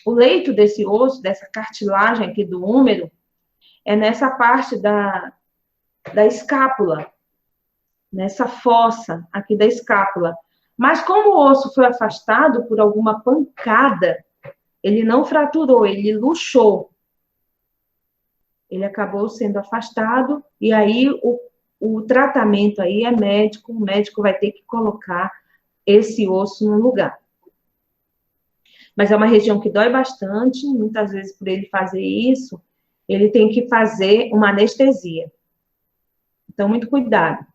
O leito desse osso, dessa cartilagem aqui do húmero, é nessa parte da escápula, nessa fossa aqui da escápula. Mas como o osso foi afastado por alguma pancada, ele não fraturou, ele luxou. Ele acabou sendo afastado, e aí o tratamento aí é médico, o médico vai ter que colocar esse osso no lugar. Mas é uma região que dói bastante, muitas vezes por ele fazer isso, ele tem que fazer uma anestesia. Então, muito cuidado.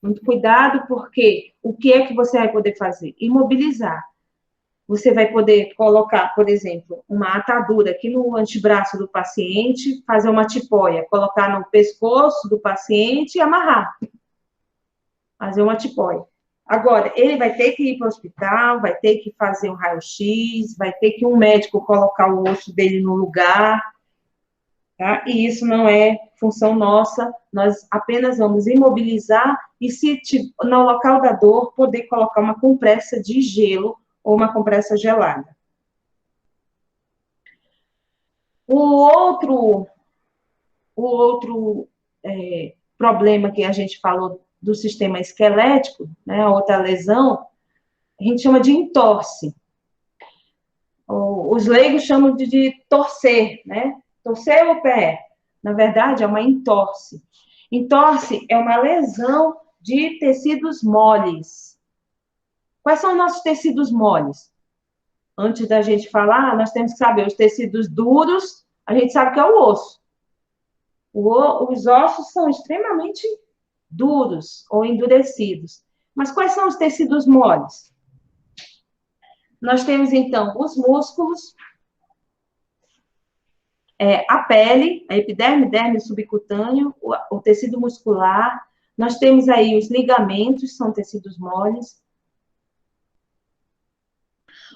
Muito cuidado, porque o que é que você vai poder fazer? Imobilizar. Você vai poder colocar, por exemplo, uma atadura aqui no antebraço do paciente, fazer uma tipóia, colocar no pescoço do paciente e amarrar. Fazer uma tipóia. Agora, ele vai ter que ir para o hospital, vai ter que fazer um raio-x, vai ter que um médico colocar o osso dele no lugar, tá? E isso não é função nossa, nós apenas vamos imobilizar e, se no local da dor, poder colocar uma compressa de gelo ou uma compressa gelada. O outro problema que a gente falou do sistema esquelético, né, a outra lesão, a gente chama de entorse. Os leigos chamam de torcer, né? Torcer o pé. Na verdade, é uma entorse. Entorse é uma lesão de tecidos moles. Quais são os nossos tecidos moles? Antes da gente falar, nós temos que saber os tecidos duros, A gente sabe que é o osso. Os ossos são extremamente duros ou endurecidos. Mas quais são os tecidos moles? Nós temos, então, os músculos, a pele, a epiderme, derme subcutâneo, o tecido muscular. Nós temos aí os ligamentos, são tecidos moles.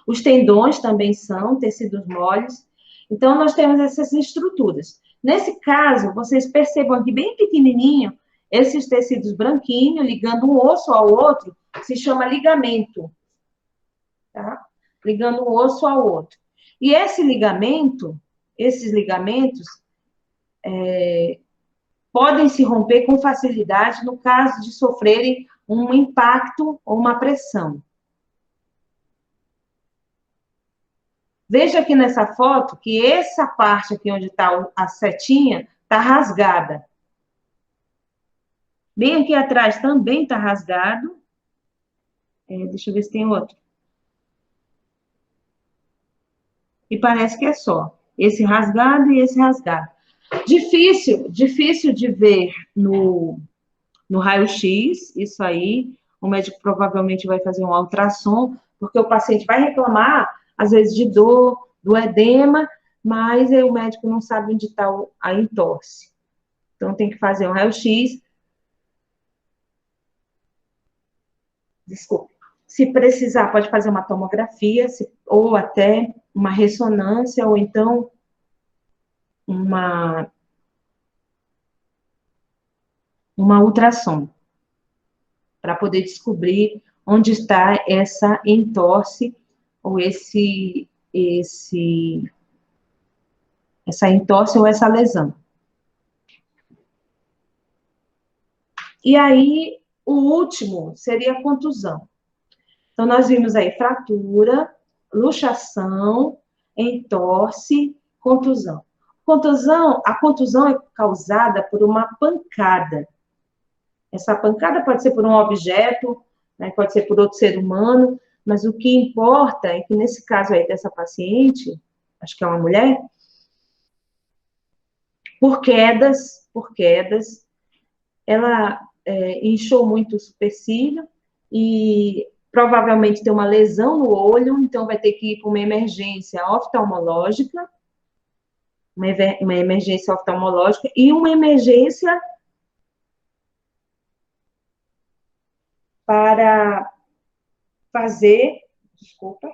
Os tendões também são tecidos moles. Então, nós temos essas estruturas. Nesse caso, vocês percebam aqui bem pequenininho, esses tecidos branquinhos, ligando um osso ao outro, se chama ligamento. Tá? Ligando um osso ao outro. E esse ligamento, esses ligamentos, podem se romper com facilidade no caso de sofrerem um impacto ou uma pressão. Veja aqui nessa foto que essa parte aqui onde está a setinha está rasgada. Bem aqui atrás também está rasgado. Deixa eu ver se tem outro. E parece que é só. Esse rasgado e esse rasgado. Difícil de ver no raio-x, isso aí. O médico provavelmente vai fazer um ultrassom, porque o paciente vai reclamar, às vezes, de dor, do edema, mas aí o médico não sabe onde está a entorse. Então, tem que fazer um raio-x. Desculpe. Se precisar, pode fazer uma tomografia, ou até uma ressonância, ou então uma ultrassom, para poder descobrir onde está essa entorse, ou essa entorse ou essa lesão. E aí, o último seria a contusão. Então, nós vimos aí fratura, luxação, entorse, contusão. A contusão é causada por uma pancada. Essa pancada pode ser por um objeto, né, pode ser por outro ser humano, mas o que importa é que nesse caso aí dessa paciente, acho que é uma mulher, por quedas, ela inchou muito o supercílio e provavelmente tem uma lesão no olho, então vai ter que ir para uma emergência oftalmológica, uma emergência oftalmológica e uma emergência para fazer, desculpa,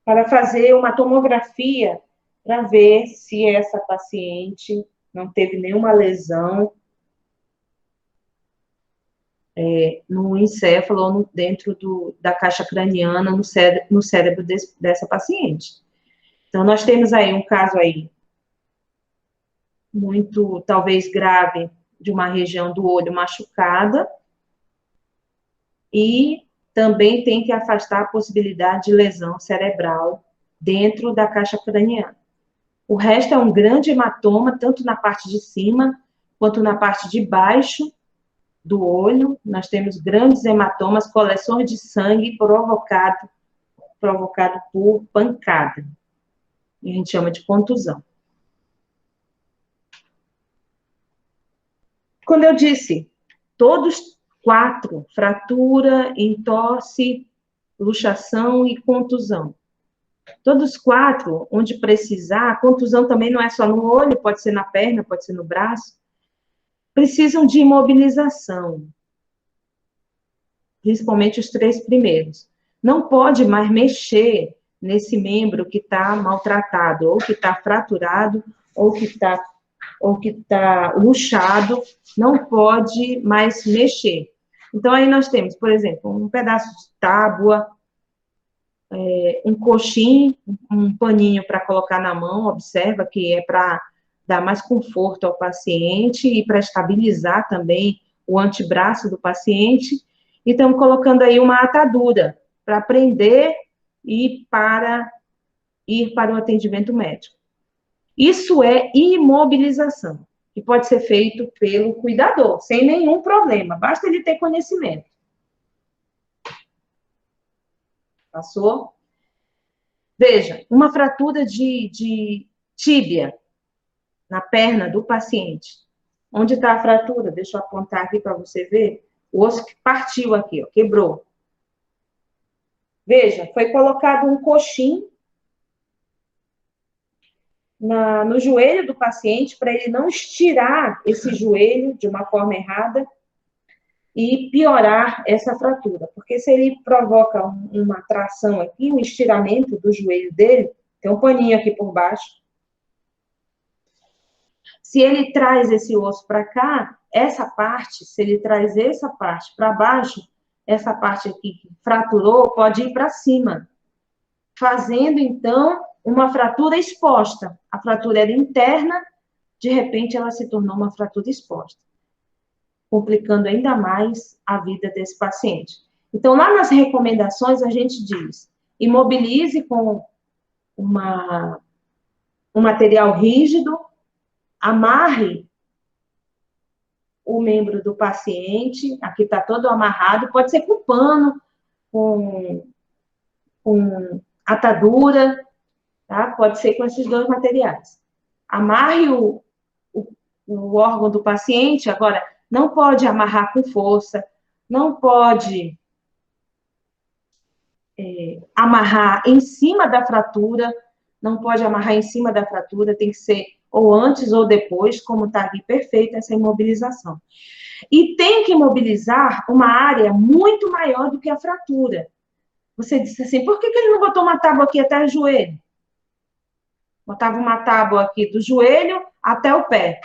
para fazer uma tomografia para ver se essa paciente não teve nenhuma lesão no encéfalo ou dentro da caixa craniana, no cérebro dessa paciente. Então, nós temos aí um caso aí muito, talvez, grave, de uma região do olho machucada, e também tem que afastar a possibilidade de lesão cerebral dentro da caixa craniana. O resto é um grande hematoma, tanto na parte de cima, quanto na parte de baixo do olho. Nós temos grandes hematomas, coleções de sangue provocado por pancada. E a gente chama de contusão. Quando eu disse, todos 4, fratura, entorse, luxação e contusão. Todos 4, onde precisar, a contusão também não é só no olho, pode ser na perna, pode ser no braço, precisam de imobilização, principalmente os 3 primeiros. Não pode mais mexer nesse membro que está maltratado, ou que está fraturado, ou que está luxado, não pode mais mexer. Então, aí nós temos, por exemplo, um pedaço de tábua, um coxim, um paninho para colocar na mão, observa que é para dar mais conforto ao paciente e para estabilizar também o antebraço do paciente. E estamos colocando aí uma atadura para prender e para ir para o atendimento médico. Isso é imobilização, que pode ser feito pelo cuidador, sem nenhum problema, basta ele ter conhecimento. Passou? Veja, uma fratura de tíbia na perna do paciente. Onde está a fratura? Deixa eu apontar aqui para você ver. O osso que partiu aqui, ó, quebrou. Veja, foi colocado um coxim no joelho do paciente para ele não estirar esse joelho de uma forma errada e piorar essa fratura. Porque se ele provoca uma tração aqui, um estiramento do joelho dele, tem um paninho aqui por baixo. Se ele traz esse osso para cá, essa parte, se ele traz essa parte para baixo, essa parte aqui que fraturou pode ir para cima, fazendo, então, uma fratura exposta. A fratura era interna, de repente ela se tornou uma fratura exposta, complicando ainda mais a vida desse paciente. Então, lá nas recomendações, a gente diz, imobilize com um material rígido, amarre o membro do paciente, aqui está todo amarrado, pode ser com pano, com atadura, tá? Pode ser com esses dois materiais. Amarre o órgão do paciente, agora, não pode amarrar com força, não pode amarrar em cima da fratura, não pode amarrar em cima da fratura, tem que ser ou antes ou depois, como está aqui perfeita essa imobilização. E tem que imobilizar uma área muito maior do que a fratura. Você disse assim, por que ele não botou uma tábua aqui até o joelho? Botava uma tábua aqui do joelho até o pé.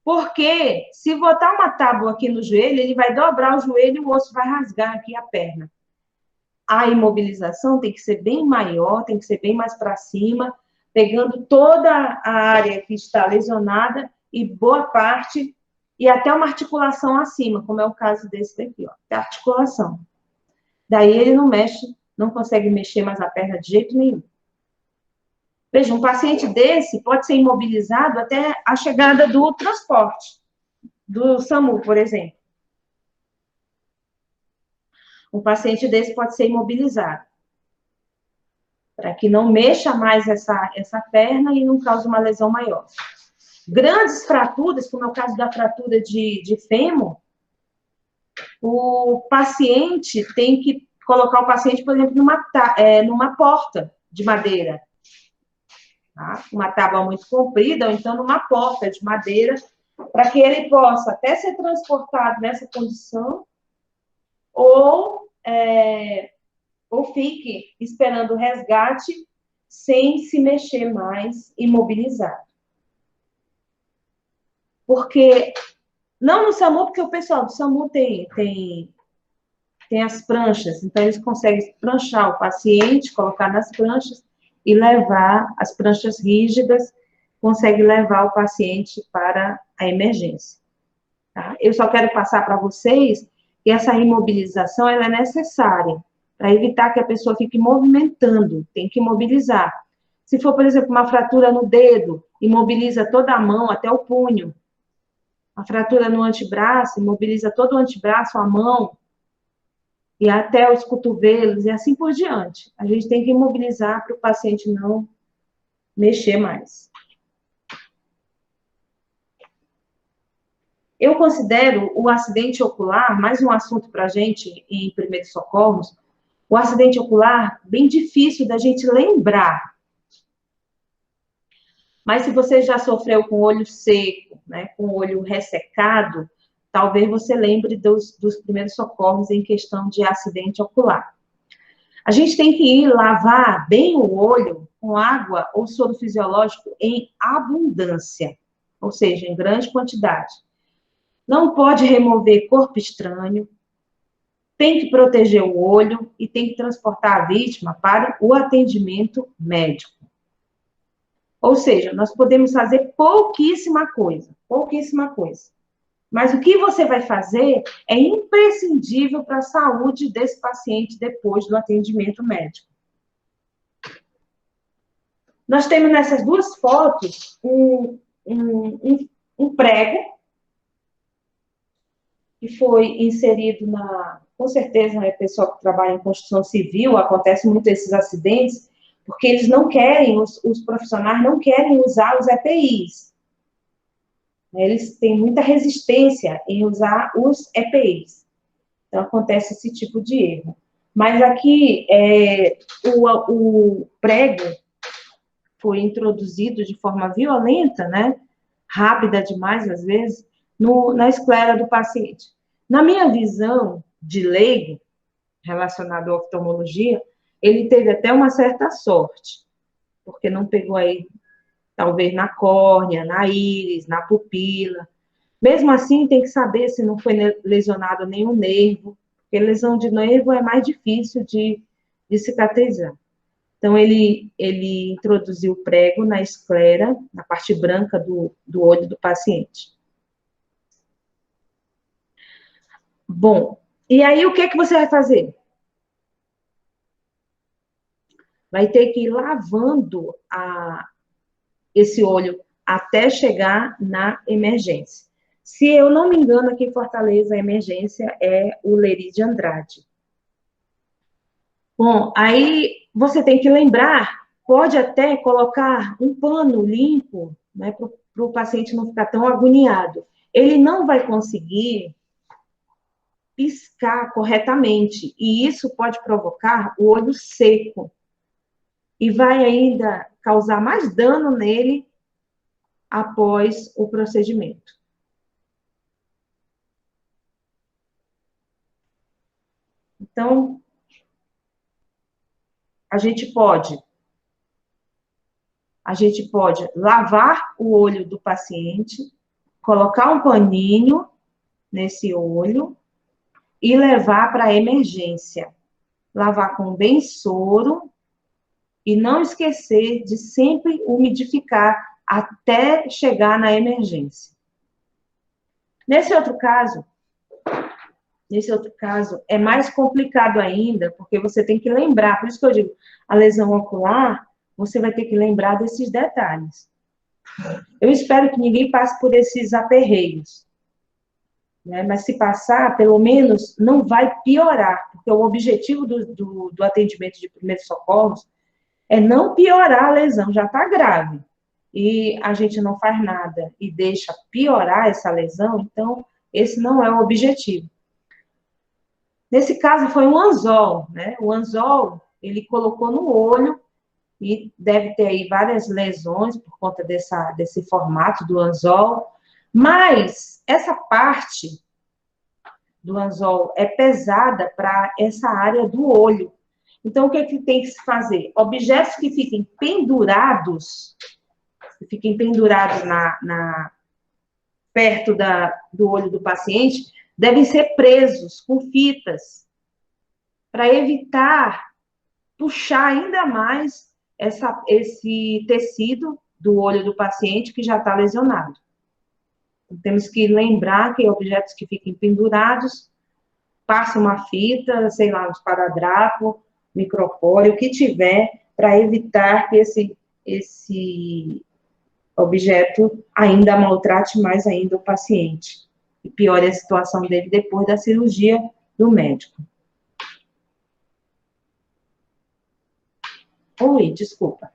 Porque se botar uma tábua aqui no joelho, ele vai dobrar o joelho e o osso vai rasgar aqui a perna. A imobilização tem que ser bem maior, tem que ser bem mais para cima, pegando toda a área que está lesionada e boa parte, e até uma articulação acima, como é o caso desse daqui, ó, da articulação. Daí ele não mexe, não consegue mexer mais a perna de jeito nenhum. Veja, um paciente desse pode ser imobilizado até a chegada do transporte, do SAMU, por exemplo. Um paciente desse pode ser imobilizado, para que não mexa mais essa perna e não cause uma lesão maior. Grandes fraturas, como é o caso da fratura de fêmur, o paciente tem que colocar o paciente, por exemplo, numa porta de madeira. Tá? Uma tábua muito comprida, ou então numa porta de madeira, para que ele possa até ser transportado nessa condição, ou fique esperando o resgate sem se mexer mais, imobilizado. Porque, não no SAMU, porque o pessoal do SAMU tem as pranchas, então eles conseguem pranchar o paciente, colocar nas pranchas e levar as pranchas rígidas, consegue levar o paciente para a emergência. Tá? Eu só quero passar para vocês que essa imobilização ela é necessária para evitar que a pessoa fique movimentando, tem que imobilizar. Se for, por exemplo, uma fratura no dedo, imobiliza toda a mão até o punho. A fratura no antebraço, imobiliza todo o antebraço, a mão, e até os cotovelos, e assim por diante. A gente tem que imobilizar para o paciente não mexer mais. Eu considero o acidente ocular, mais um assunto para a gente em primeiros socorros, o acidente ocular bem difícil da gente lembrar. Mas se você já sofreu com o olho seco, né, com o olho ressecado, talvez você lembre dos primeiros socorros em questão de acidente ocular. A gente tem que ir lavar bem o olho com água ou soro fisiológico em abundância, ou seja, em grande quantidade. Não pode remover corpo estranho, tem que proteger o olho e tem que transportar a vítima para o atendimento médico. Ou seja, nós podemos fazer pouquíssima coisa. Mas o que você vai fazer é imprescindível para a saúde desse paciente depois do atendimento médico. Nós temos nessas duas fotos um prego que foi inserido com certeza, né, pessoal que trabalha em construção civil, acontece muito esses acidentes, porque eles não querem, os profissionais não querem usar os EPIs. Eles têm muita resistência em usar os EPIs. Então, acontece esse tipo de erro. Mas aqui, o prego foi introduzido de forma violenta, né? Rápida demais, às vezes, na esclera do paciente. Na minha visão de leigo, relacionado à oftalmologia, ele teve até uma certa sorte, porque não pegou aí, talvez, na córnea, na íris, na pupila. Mesmo assim, tem que saber se não foi lesionado nenhum nervo, porque lesão de nervo é mais difícil de cicatrizar. Então, ele introduziu o prego na esclera, na parte branca do olho do paciente. Bom, e aí o que é que você vai fazer? Vai ter que ir lavando esse olho até chegar na emergência. Se eu não me engano, aqui em Fortaleza, a emergência é o Leri de Andrade. Bom, aí você tem que lembrar, pode até colocar um pano limpo, né, para o paciente não ficar tão agoniado. Ele não vai conseguir piscar corretamente, e isso pode provocar o olho seco, e vai ainda causar mais dano nele após o procedimento. Então, a gente pode lavar o olho do paciente, colocar um paninho nesse olho e levar para a emergência. Lavar com bem soro e não esquecer de sempre umidificar até chegar na emergência. Nesse outro caso, é mais complicado ainda, porque você tem que lembrar, por isso que eu digo, a lesão ocular, você vai ter que lembrar desses detalhes. Eu espero que ninguém passe por esses aperreios, né? Mas se passar, pelo menos não vai piorar, porque o objetivo do atendimento de primeiros socorros é não piorar a lesão, já está grave, e a gente não faz nada e deixa piorar essa lesão, então esse não é o objetivo. Nesse caso foi um anzol, né? O anzol, ele colocou no olho e deve ter aí várias lesões por conta desse formato do anzol, mas essa parte do anzol é pesada para essa área do olho. Então, o que é que tem que se fazer? Objetos que fiquem pendurados perto do olho do paciente, devem ser presos com fitas, para evitar puxar ainda mais esse tecido do olho do paciente que já está lesionado. Então, temos que lembrar que objetos que fiquem pendurados, passa uma fita, sei lá, um esparadrapo, micropore, o que tiver, para evitar que esse objeto ainda maltrate mais ainda o paciente e piore a situação dele depois da cirurgia do médico. Oi, desculpa.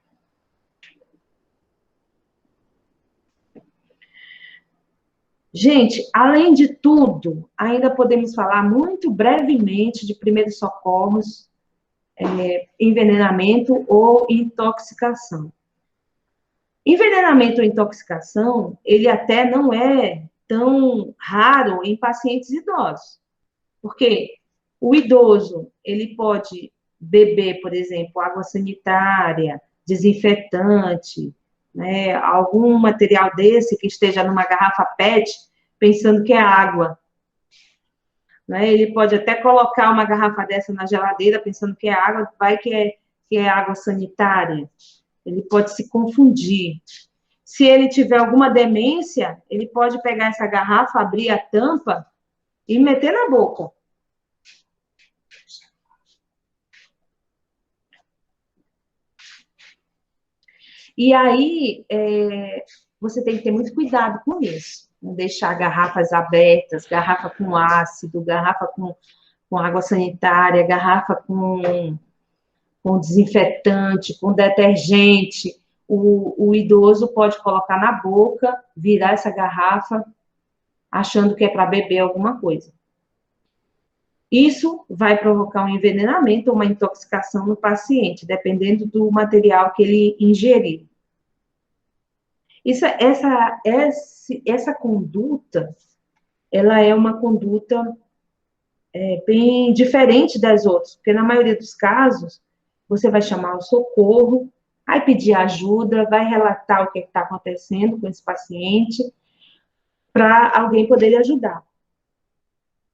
Gente, além de tudo, ainda podemos falar muito brevemente de primeiros socorros, envenenamento ou intoxicação. Envenenamento ou intoxicação, ele até não é tão raro em pacientes idosos, porque o idoso, ele pode beber, por exemplo, água sanitária, desinfetante, né, algum material desse que esteja numa garrafa PET, pensando que é água. Né? Ele pode até colocar uma garrafa dessa na geladeira, pensando que é água, vai que é água sanitária. Ele pode se confundir. Se ele tiver alguma demência, ele pode pegar essa garrafa, abrir a tampa e meter na boca. E aí, você tem que ter muito cuidado com isso. Não deixar garrafas abertas, garrafa com ácido, garrafa com água sanitária, garrafa com com desinfetante, com detergente. O idoso pode colocar na boca, virar essa garrafa, achando que é para beber alguma coisa. Isso vai provocar um envenenamento ou uma intoxicação no paciente, dependendo do material que ele ingeriu. Essa conduta, ela é uma conduta bem diferente das outras, porque na maioria dos casos, você vai chamar o socorro, vai pedir ajuda, vai relatar o que está acontecendo com esse paciente, para alguém poder lhe ajudar.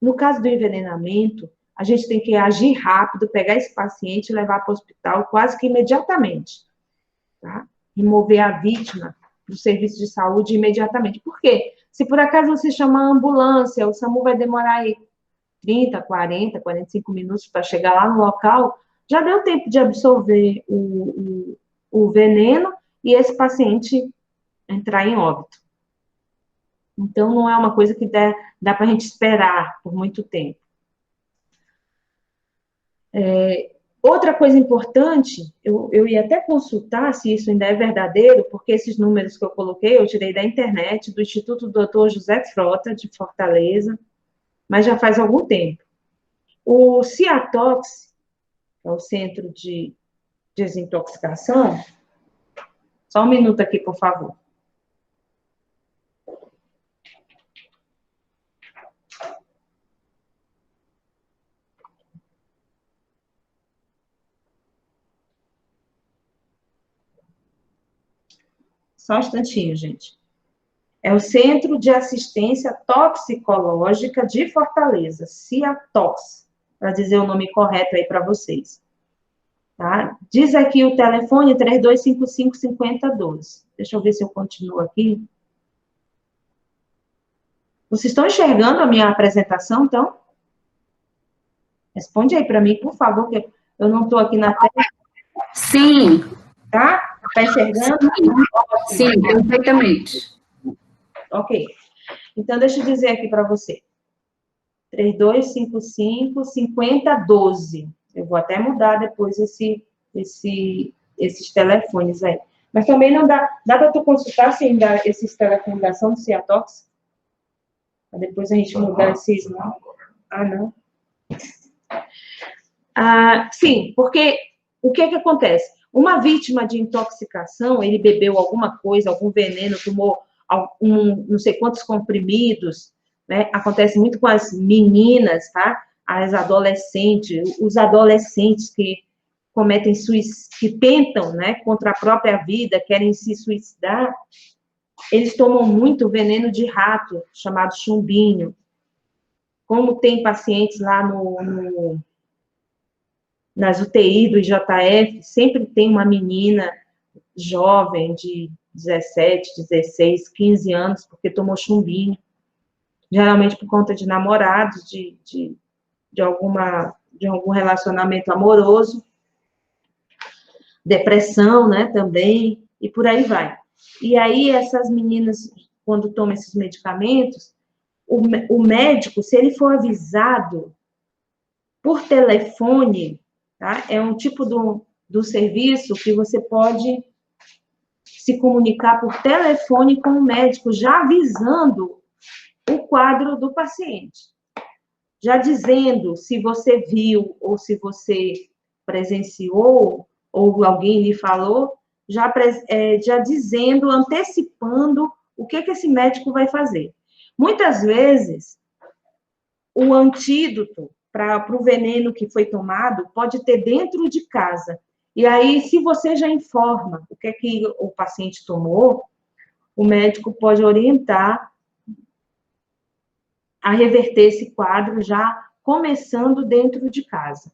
No caso do envenenamento, a gente tem que agir rápido, pegar esse paciente e levar para o hospital quase que imediatamente, tá? Remover a vítima do serviço de saúde imediatamente. Por quê? Se por acaso você chamar a ambulância, o SAMU vai demorar aí 30, 40, 45 minutos para chegar lá no local, já deu tempo de absorver o veneno e esse paciente entrar em óbito. Então, não é uma coisa que dá para a gente esperar por muito tempo. Outra coisa importante, eu ia até consultar se isso ainda é verdadeiro, porque esses números que eu coloquei, eu tirei da internet, do Instituto Dr. José Frota, de Fortaleza, mas já faz algum tempo. O CIATOX, que é o Centro de Desintoxicação, só um minuto aqui, por favor. Só um instantinho, gente. É o Centro de Assistência Toxicológica de Fortaleza, CIATOX, para dizer o nome correto aí para vocês. Tá? Diz aqui o telefone 3255-5012. Deixa eu ver se eu continuo aqui. Vocês estão enxergando a minha apresentação, então? Responde aí para mim, por favor, que eu não estou aqui na tela. Sim. Tá? Está enxergando? Sim, perfeitamente. Ok. Então, deixa eu dizer aqui para você. 3255-5012. Eu vou até mudar depois esses telefones aí. Mas também não dá para tu consultar se ainda esses telefones da são do CIATOX? Para depois a gente mudar esses, não? Ah, não. Sim, porque o que acontece? Uma vítima de intoxicação, ele bebeu alguma coisa, algum veneno, tomou não sei quantos comprimidos, né? Acontece muito com as meninas, tá? As adolescentes, os adolescentes que cometem que tentam, né, contra a própria vida, querem se suicidar, eles tomam muito veneno de rato, chamado chumbinho. Como tem pacientes lá nas UTI do IJF, sempre tem uma menina jovem de 17, 16, 15 anos, porque tomou chumbinho. Geralmente por conta de namorados, de algum relacionamento amoroso, depressão, né, também, e por aí vai. E aí, essas meninas, quando tomam esses medicamentos, o médico, se ele for avisado por telefone, tá? É um tipo do serviço que você pode se comunicar por telefone com o médico, já avisando o quadro do paciente. Já dizendo se você viu ou se você presenciou ou alguém lhe falou, já dizendo, antecipando o que esse médico vai fazer. Muitas vezes, o antídoto para o veneno que foi tomado pode ter dentro de casa. E aí, se você já informa o que o paciente tomou, o médico pode orientar a reverter esse quadro já começando dentro de casa.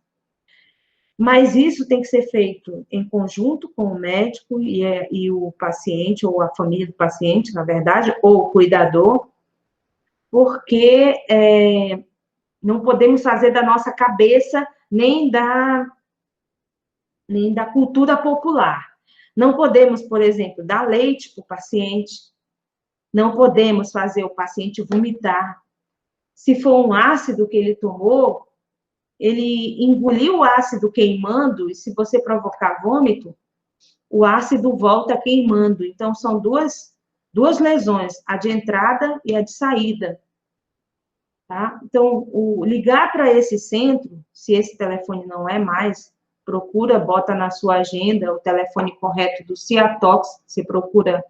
Mas isso tem que ser feito em conjunto com o médico e o paciente, ou a família do paciente, na verdade, ou o cuidador, porque não podemos fazer da nossa cabeça nem da cultura popular. Não podemos, por exemplo, dar leite para o paciente, não podemos fazer o paciente vomitar. Se for um ácido que ele tomou, ele engoliu o ácido queimando, e se você provocar vômito, o ácido volta queimando. Então, são duas lesões, a de entrada e a de saída. Tá? Então, ligar para esse centro, se esse telefone não é mais, procura, bota na sua agenda o telefone correto do Ciatox, você procura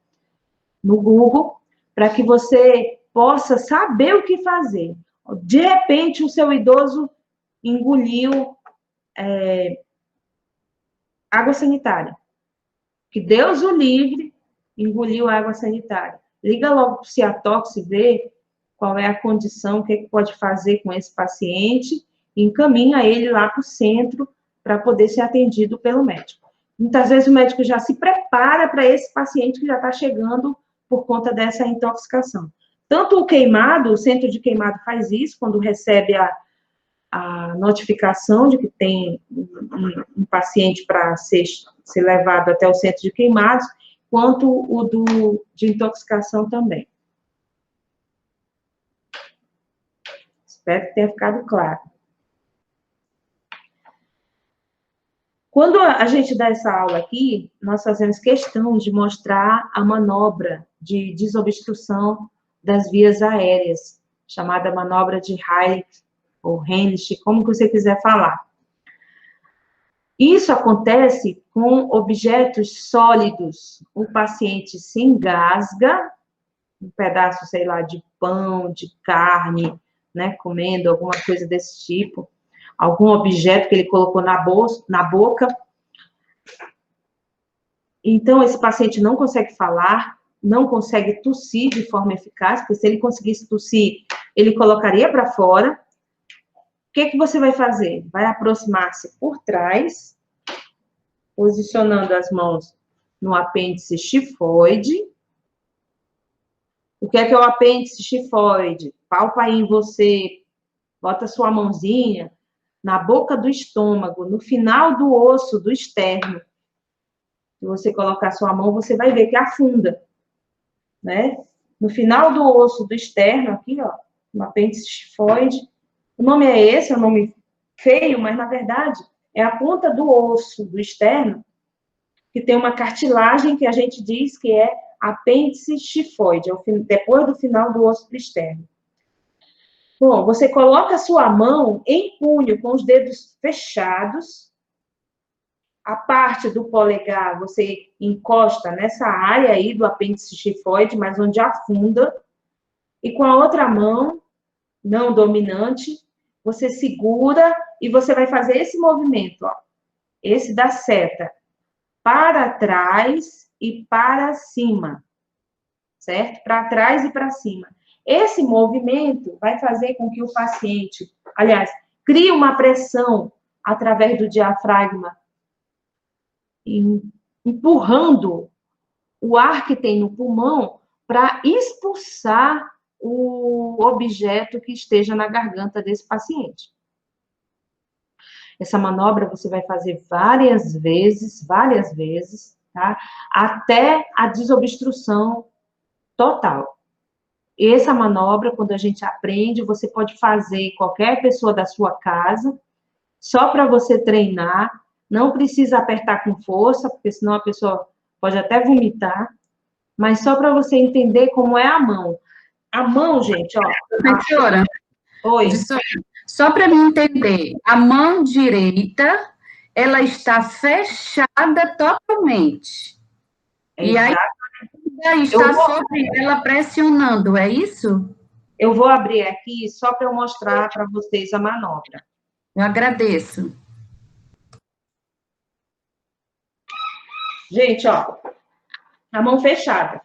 no Google, para que você possa saber o que fazer. De repente, o seu idoso engoliu água sanitária. Que Deus o livre, engoliu água sanitária. Liga logo para o Ciatox e vê qual é a condição, o que pode fazer com esse paciente, e encaminha ele lá para o centro para poder ser atendido pelo médico. Muitas vezes o médico já se prepara para esse paciente que já está chegando por conta dessa intoxicação. Tanto o queimado, o centro de queimado faz isso, quando recebe a notificação de que tem um paciente para ser levado até o centro de queimados, quanto o de intoxicação também. Espero que tenha ficado claro. Quando a gente dá essa aula aqui, nós fazemos questão de mostrar a manobra de desobstrução das vias aéreas, chamada manobra de Heilig ou Henrich, como que você quiser falar. Isso acontece com objetos sólidos. O paciente se engasga, um pedaço, sei lá, de pão, de carne, né, comendo alguma coisa desse tipo, algum objeto que ele colocou na boca. Então, esse paciente não consegue falar, não consegue tossir de forma eficaz, porque se ele conseguisse tossir, ele colocaria para fora. O que você vai fazer? Vai aproximar-se por trás, posicionando as mãos no apêndice xifoide. O que é o apêndice xifoide? Palpa aí em você, bota sua mãozinha na boca do estômago, no final do osso do externo. Se você colocar sua mão, você vai ver que afunda, né? No final do osso do externo, aqui, ó, no apêndice xifoide. O nome é esse, é um nome feio, mas na verdade é a ponta do osso do externo que tem uma cartilagem que a gente diz que é apêndice xifoide, depois do final do osso do externo. Bom, você coloca a sua mão em punho, com os dedos fechados. A parte do polegar, você encosta nessa área aí do apêndice xifoide, mas onde afunda. E com a outra mão, não dominante, você segura e você vai fazer esse movimento, ó. Esse da seta. Para trás e para cima. Certo? Para trás e para cima. Esse movimento vai fazer com que o paciente, aliás, crie uma pressão através do diafragma, empurrando o ar que tem no pulmão para expulsar o objeto que esteja na garganta desse paciente. Essa manobra você vai fazer várias vezes, tá? Até a desobstrução total. Essa manobra, quando a gente aprende, você pode fazer qualquer pessoa da sua casa, só para você treinar, não precisa apertar com força, porque senão a pessoa pode até vomitar, mas só para você entender como é a mão. A mão, gente, ó. Professora, Oi. Só para me entender, a mão direita, ela está fechada totalmente. E aí está sobre ela pressionando, é isso? Eu vou abrir aqui só para eu mostrar para vocês a manobra. Eu agradeço. Gente, ó, a mão fechada.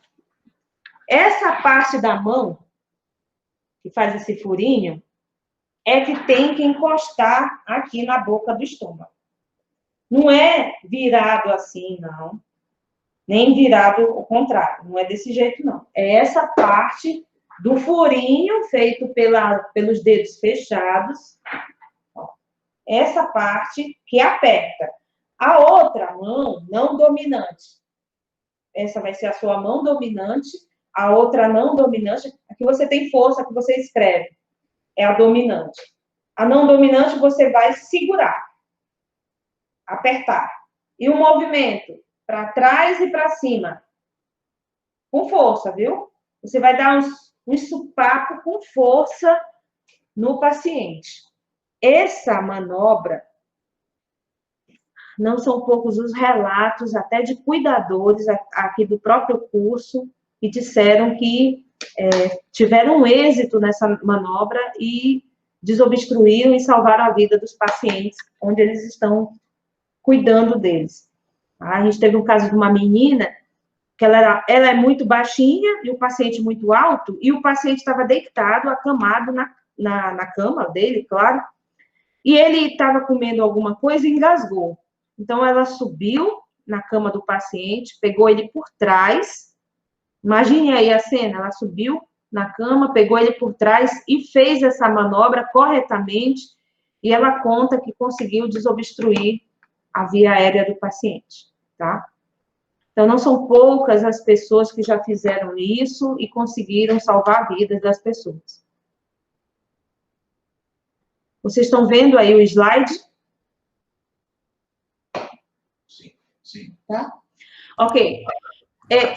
Essa parte da mão, que faz esse furinho, é que tem que encostar aqui na boca do estômago. Não é virado assim, não. Nem virado ao contrário. Não é desse jeito, não. É essa parte do furinho feito pelos dedos fechados. Ó, essa parte que aperta. A outra mão não dominante. Essa vai ser a sua mão dominante. A outra não dominante. Aqui você tem força, que você escreve. É a dominante. A não dominante você vai segurar, apertar. E o movimento para trás e para cima, com força, viu? Você vai dar um sopapo com força no paciente. Essa manobra, não são poucos os relatos, até de cuidadores aqui do próprio curso, que disseram que tiveram êxito nessa manobra e desobstruíram e salvaram a vida dos pacientes, onde eles estão cuidando deles. A gente teve um caso de uma menina, que ela é muito baixinha e o paciente muito alto, e o paciente estava deitado, acamado na cama dele, claro, e ele estava comendo alguma coisa e engasgou. Então, ela subiu na cama do paciente, pegou ele por trás. Imagine aí a cena, ela subiu na cama, pegou ele por trás e fez essa manobra corretamente, e ela conta que conseguiu desobstruir a via aérea do paciente, tá? Então, não são poucas as pessoas que já fizeram isso e conseguiram salvar vidas das pessoas. Vocês estão vendo aí o slide? Sim. Tá? Ok.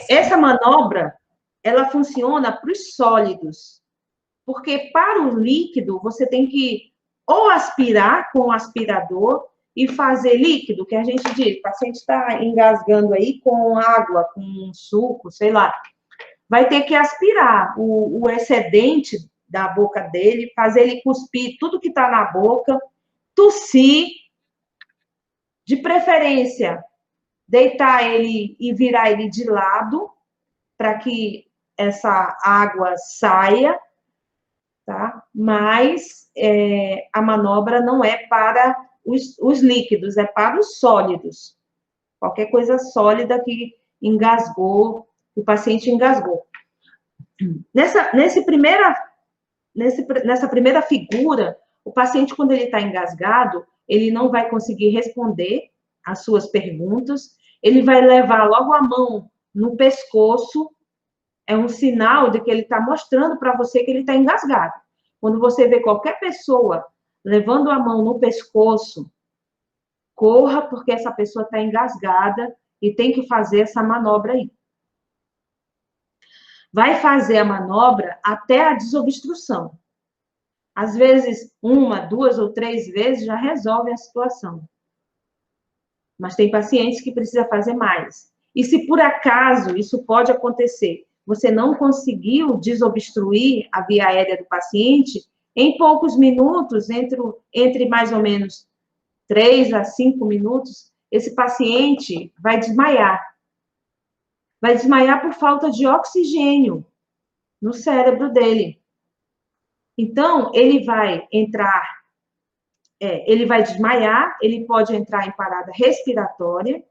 Essa manobra, ela funciona para os sólidos, porque para o líquido, você tem que ou aspirar com o aspirador e fazer líquido, que a gente diz, o paciente está engasgando aí com água, com suco, sei lá. Vai ter que aspirar o excedente da boca dele, fazer ele cuspir tudo que está na boca, tossir, de preferência, deitar ele e virar ele de lado, para que essa água saia, tá? Mas a manobra não é para os líquidos, é para os sólidos. Qualquer coisa sólida que engasgou, o paciente engasgou. Nessa primeira figura, o paciente, quando ele está engasgado, ele não vai conseguir responder às suas perguntas, ele vai levar logo a mão no pescoço, é um sinal de que ele está mostrando para você que ele está engasgado. Quando você vê qualquer pessoa levando a mão no pescoço, corra, porque essa pessoa está engasgada e tem que fazer essa manobra aí. Vai fazer a manobra até a desobstrução. Às vezes, 1, 2 ou 3 vezes já resolve a situação. Mas tem pacientes que precisam fazer mais. E se por acaso isso pode acontecer, você não conseguiu desobstruir a via aérea do paciente, em poucos minutos, entre mais ou menos 3 a 5 minutos, esse paciente vai desmaiar. Vai desmaiar por falta de oxigênio no cérebro dele. Então, ele vai desmaiar, ele pode entrar em parada respiratória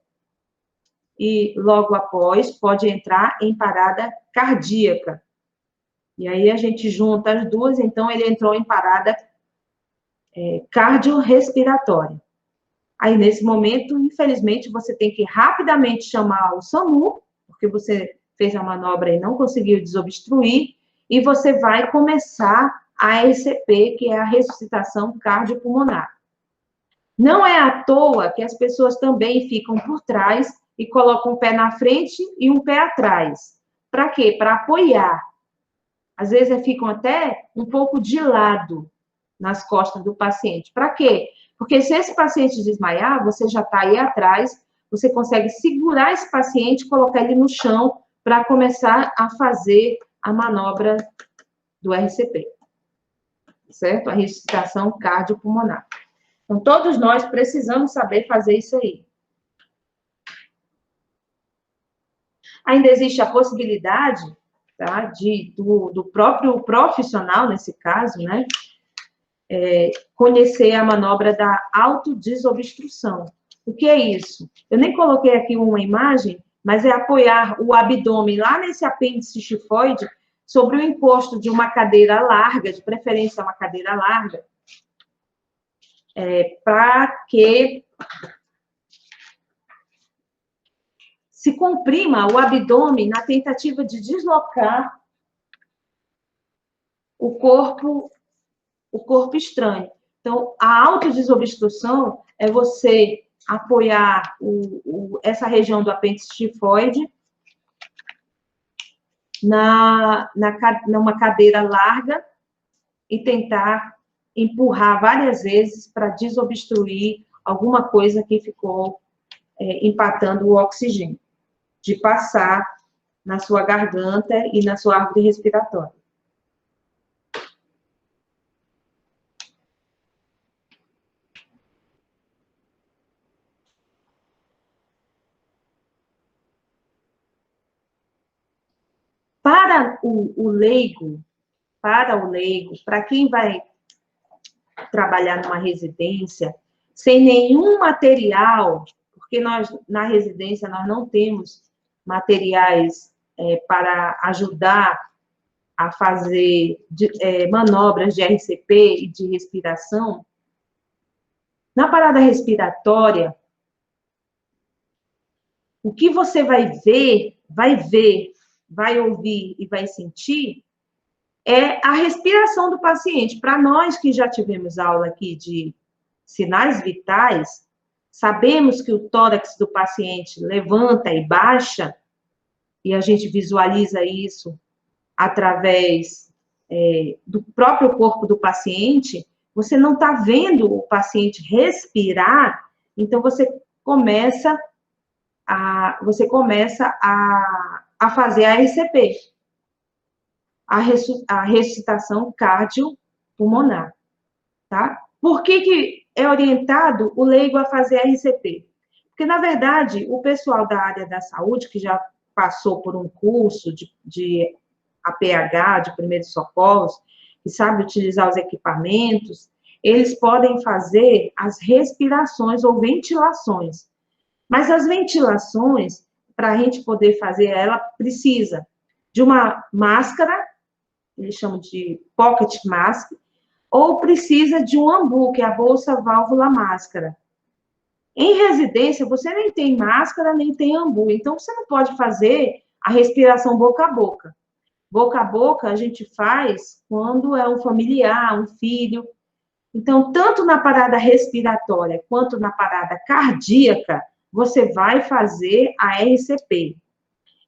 e, logo após, pode entrar em parada cardíaca. E aí a gente junta as duas, então ele entrou em parada cardiorrespiratória. Aí, nesse momento, infelizmente, você tem que rapidamente chamar o SAMU, porque você fez a manobra e não conseguiu desobstruir, e você vai começar a RCP, que é a ressuscitação cardiopulmonar. Não é à toa que as pessoas também ficam por trás e colocam um pé na frente e um pé atrás. Para quê? Para apoiar. Às vezes ficam até um pouco de lado nas costas do paciente. Para quê? Porque se esse paciente desmaiar, você já está aí atrás, você consegue segurar esse paciente, colocar ele no chão para começar a fazer a manobra do RCP. Certo? A ressuscitação cardiopulmonar. Então, todos nós precisamos saber fazer isso aí. Ainda existe a possibilidade, tá, do próprio profissional, nesse caso, né, conhecer a manobra da autodesobstrução. O que é isso? Eu nem coloquei aqui uma imagem, mas é apoiar o abdômen lá nesse apêndice xifoide sobre o encosto de uma cadeira larga, de preferência uma cadeira larga, para que se comprima o abdômen na tentativa de deslocar o corpo estranho. Então, a autodesobstrução é você apoiar essa região do apêndice tifoide numa cadeira larga e tentar empurrar várias vezes para desobstruir alguma coisa que ficou empatando o oxigênio, de passar na sua garganta e na sua árvore respiratória. Para o leigo, para quem vai trabalhar numa residência, sem nenhum material, porque nós, na residência, nós não temos materiais para ajudar a fazer manobras de RCP e de respiração. Na parada respiratória, o que você vai ver, vai ouvir e vai sentir é a respiração do paciente. Para nós que já tivemos aula aqui de sinais vitais, sabemos que o tórax do paciente levanta e baixa, e a gente visualiza isso através do próprio corpo do paciente. Você não está vendo o paciente respirar, então você começa a fazer a RCP, a ressuscitação cardiopulmonar, tá? Por que é orientado o leigo a fazer a RCP? Porque, na verdade, o pessoal da área da saúde, que já passou por um curso de APH, de primeiros socorros, que sabe utilizar os equipamentos, eles podem fazer as respirações ou ventilações. Mas as ventilações, para a gente poder fazer, ela precisa de uma máscara, eles chamam de pocket mask, ou precisa de um ambu, que é a bolsa válvula máscara. Em residência, você nem tem máscara, nem tem ambu, então você não pode fazer a respiração boca a boca. Boca a boca a gente faz quando é um familiar, um filho. Então, tanto na parada respiratória quanto na parada cardíaca, você vai fazer a RCP.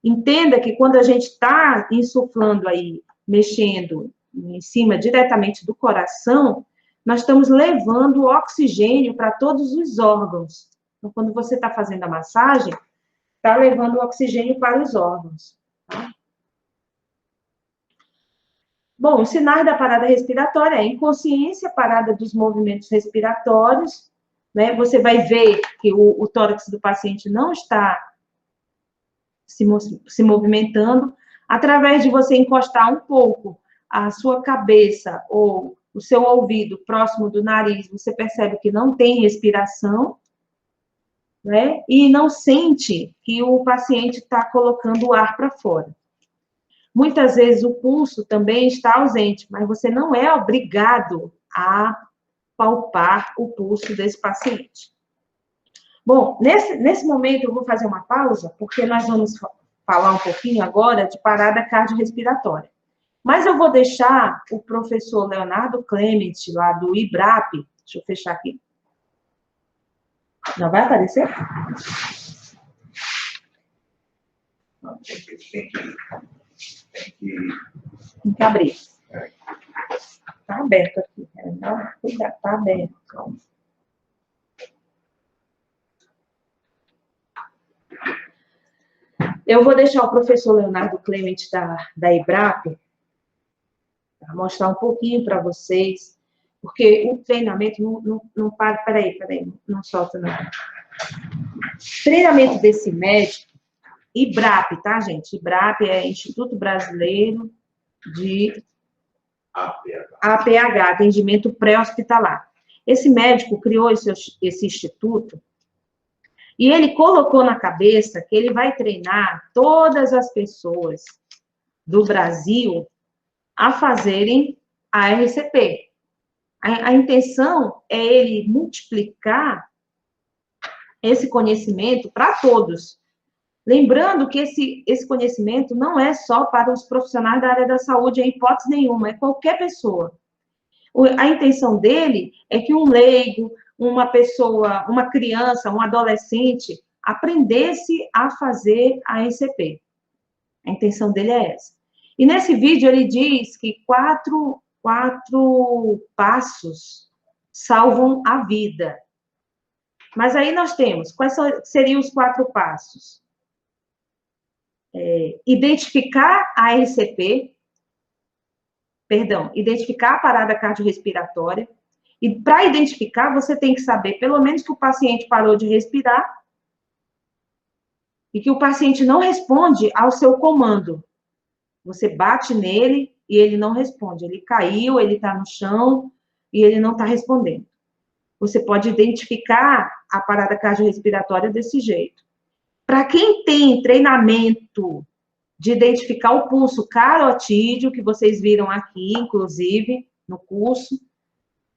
Entenda que quando a gente está insuflando aí, mexendo em cima diretamente do coração, nós estamos levando o oxigênio para todos os órgãos. Então, quando você está fazendo a massagem, está levando o oxigênio para os órgãos. Tá? Bom, os sinais da parada respiratória é inconsciência, parada dos movimentos respiratórios, né? Você vai ver que o tórax do paciente não está se movimentando, através de você encostar um pouco a sua cabeça ou o seu ouvido próximo do nariz, você percebe que não tem respiração, né? E não sente que o paciente está colocando o ar para fora. Muitas vezes o pulso também está ausente, mas você não é obrigado a palpar o pulso desse paciente. Bom, nesse momento eu vou fazer uma pausa, porque nós vamos falar um pouquinho agora de parada cardiorrespiratória. Mas eu vou deixar o professor Leonardo Clement, lá do IBRAP, deixa eu fechar aqui. Não vai aparecer? Não, tem que abrir. Está aberto aqui. Cuidado, está aberto. Eu vou deixar o professor Leonardo Clement da IBRAP para mostrar um pouquinho para vocês, porque o treinamento não para. Peraí, não solta não. Treinamento desse médico, IBRAP, tá, gente? IBRAP é Instituto Brasileiro de APH, Atendimento Pré-Hospitalar. Esse médico criou esse instituto e ele colocou na cabeça que ele vai treinar todas as pessoas do Brasil a fazerem a RCP. A intenção é ele multiplicar esse conhecimento para todos. Lembrando que esse conhecimento não é só para os profissionais da área da saúde, em hipótese nenhuma, é qualquer pessoa. A intenção dele é que um leigo, uma pessoa, uma criança, um adolescente, aprendesse a fazer a ECP. A intenção dele é essa. E nesse vídeo ele diz que quatro passos salvam a vida. Mas aí nós temos, quais seriam os 4 passos? Identificar a ECP, identificar a parada cardiorrespiratória, e para identificar, você tem que saber, pelo menos, que o paciente parou de respirar e que o paciente não responde ao seu comando. Você bate nele e ele não responde. Ele caiu, ele está no chão e ele não está respondendo. Você pode identificar a parada cardiorrespiratória desse jeito. Para quem tem treinamento de identificar o pulso carotídeo, que vocês viram aqui, inclusive, no curso,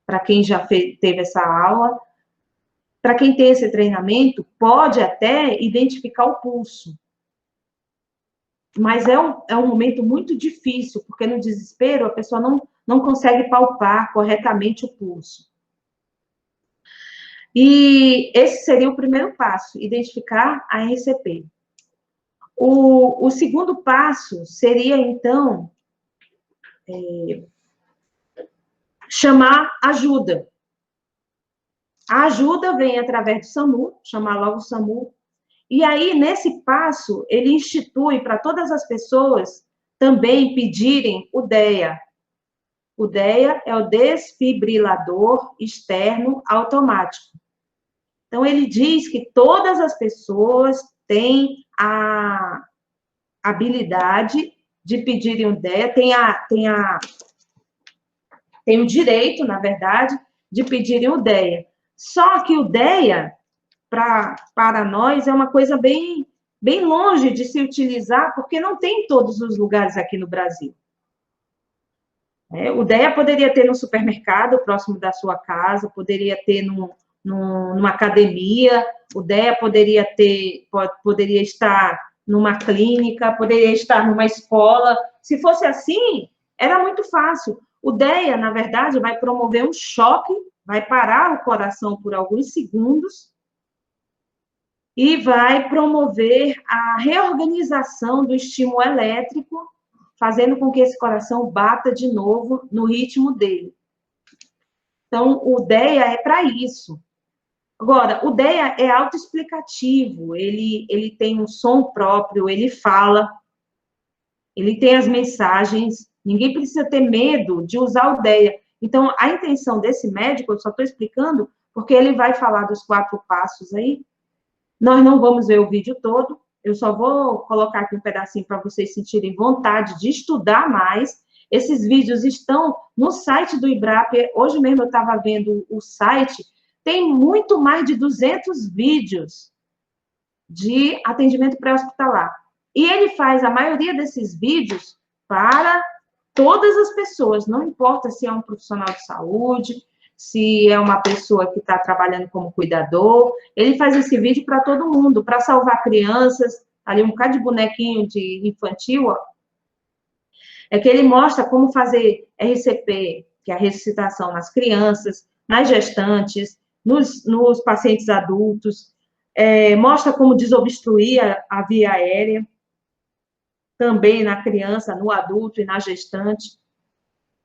para quem já teve essa aula, para quem tem esse treinamento, pode até identificar o pulso. Mas é um momento muito difícil, porque no desespero a pessoa não consegue palpar corretamente o pulso. E esse seria o primeiro passo, identificar a RCP. O segundo passo seria, então, chamar ajuda. A ajuda vem através do SAMU, chamar logo o SAMU. E aí, nesse passo, ele institui para todas as pessoas também pedirem o DEA. O DEA é o desfibrilador externo automático. Então, ele diz que todas as pessoas têm a habilidade de pedirem o DEA, tem o direito, na verdade, de pedirem o DEA. Só que o DEA, para nós, é uma coisa bem longe de se utilizar, porque não tem em todos os lugares aqui no Brasil. O DEA poderia ter no supermercado, próximo da sua casa, poderia ter numa academia, o DEA poderia estar numa clínica, poderia estar numa escola. Se fosse assim, era muito fácil. O DEA, na verdade, vai promover um choque, vai parar o coração por alguns segundos e vai promover a reorganização do estímulo elétrico, fazendo com que esse coração bata de novo no ritmo dele. Então, o DEA é para isso. Agora, o DEA é autoexplicativo, ele tem um som próprio, ele fala, ele tem as mensagens, ninguém precisa ter medo de usar o DEA. Então, a intenção desse médico, eu só estou explicando, porque ele vai falar dos 4 passos aí. Nós não vamos ver o vídeo todo, eu só vou colocar aqui um pedacinho para vocês sentirem vontade de estudar mais. Esses vídeos estão no site do IBRAP, hoje mesmo eu estava vendo o site, tem muito mais de 200 vídeos de atendimento pré-hospitalar. E ele faz a maioria desses vídeos para todas as pessoas, não importa se é um profissional de saúde, se é uma pessoa que está trabalhando como cuidador, ele faz esse vídeo para todo mundo, para salvar crianças, ali um bocado de bonequinho de infantil, ó. É que ele mostra como fazer RCP, que é a ressuscitação nas crianças, nas gestantes, nos pacientes adultos, mostra como desobstruir a via aérea, também na criança, no adulto e na gestante.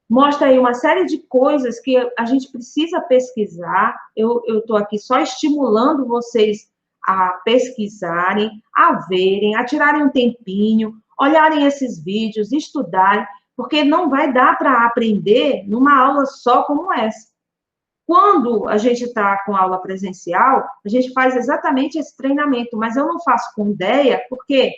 Mostra aí uma série de coisas que a gente precisa pesquisar. Eu estou aqui só estimulando vocês a pesquisarem, a verem, a tirarem um tempinho, olharem esses vídeos, estudarem, porque não vai dar para aprender numa aula só como essa. Quando a gente está com aula presencial, a gente faz exatamente esse treinamento, mas eu não faço com DEA, porque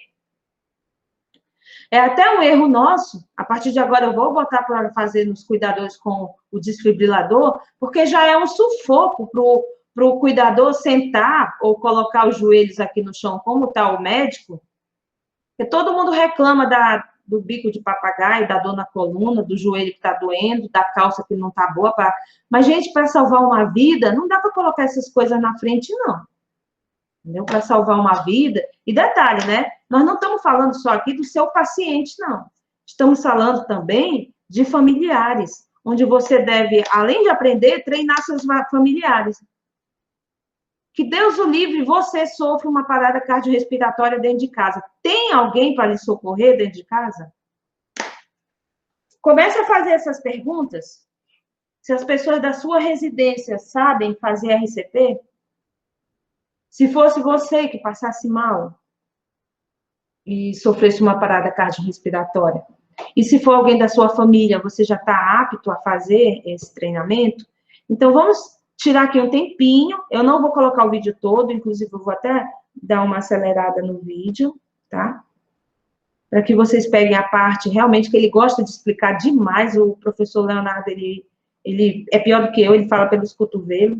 é até um erro nosso. A partir de agora eu vou botar para fazer nos cuidadores com o desfibrilador, porque já é um sufoco para o cuidador sentar ou colocar os joelhos aqui no chão, como está o médico, porque todo mundo reclama do bico de papagaio, da dor na coluna, do joelho que está doendo, da calça que não está boa. Mas, gente, para salvar uma vida, não dá para colocar essas coisas na frente, não. Entendeu? Para salvar uma vida. E detalhe, né? Nós não estamos falando só aqui do seu paciente, não. Estamos falando também de familiares. onde você deve, além de aprender, treinar seus familiares. Que Deus o livre, você sofre uma parada cardiorrespiratória dentro de casa. Tem alguém para lhe socorrer dentro de casa? Comece a fazer essas perguntas. Se as pessoas da sua residência sabem fazer RCP, se fosse você que passasse mal e sofresse uma parada cardiorrespiratória, e se for alguém da sua família, você já está apto a fazer esse treinamento? Então, vamos tirar aqui um tempinho. Eu não vou colocar o vídeo todo, inclusive eu vou até dar uma acelerada no vídeo, tá? Para que vocês peguem a parte realmente que ele gosta de explicar demais. O professor Leonardo, ele é pior do que eu, ele fala pelos cotovelos.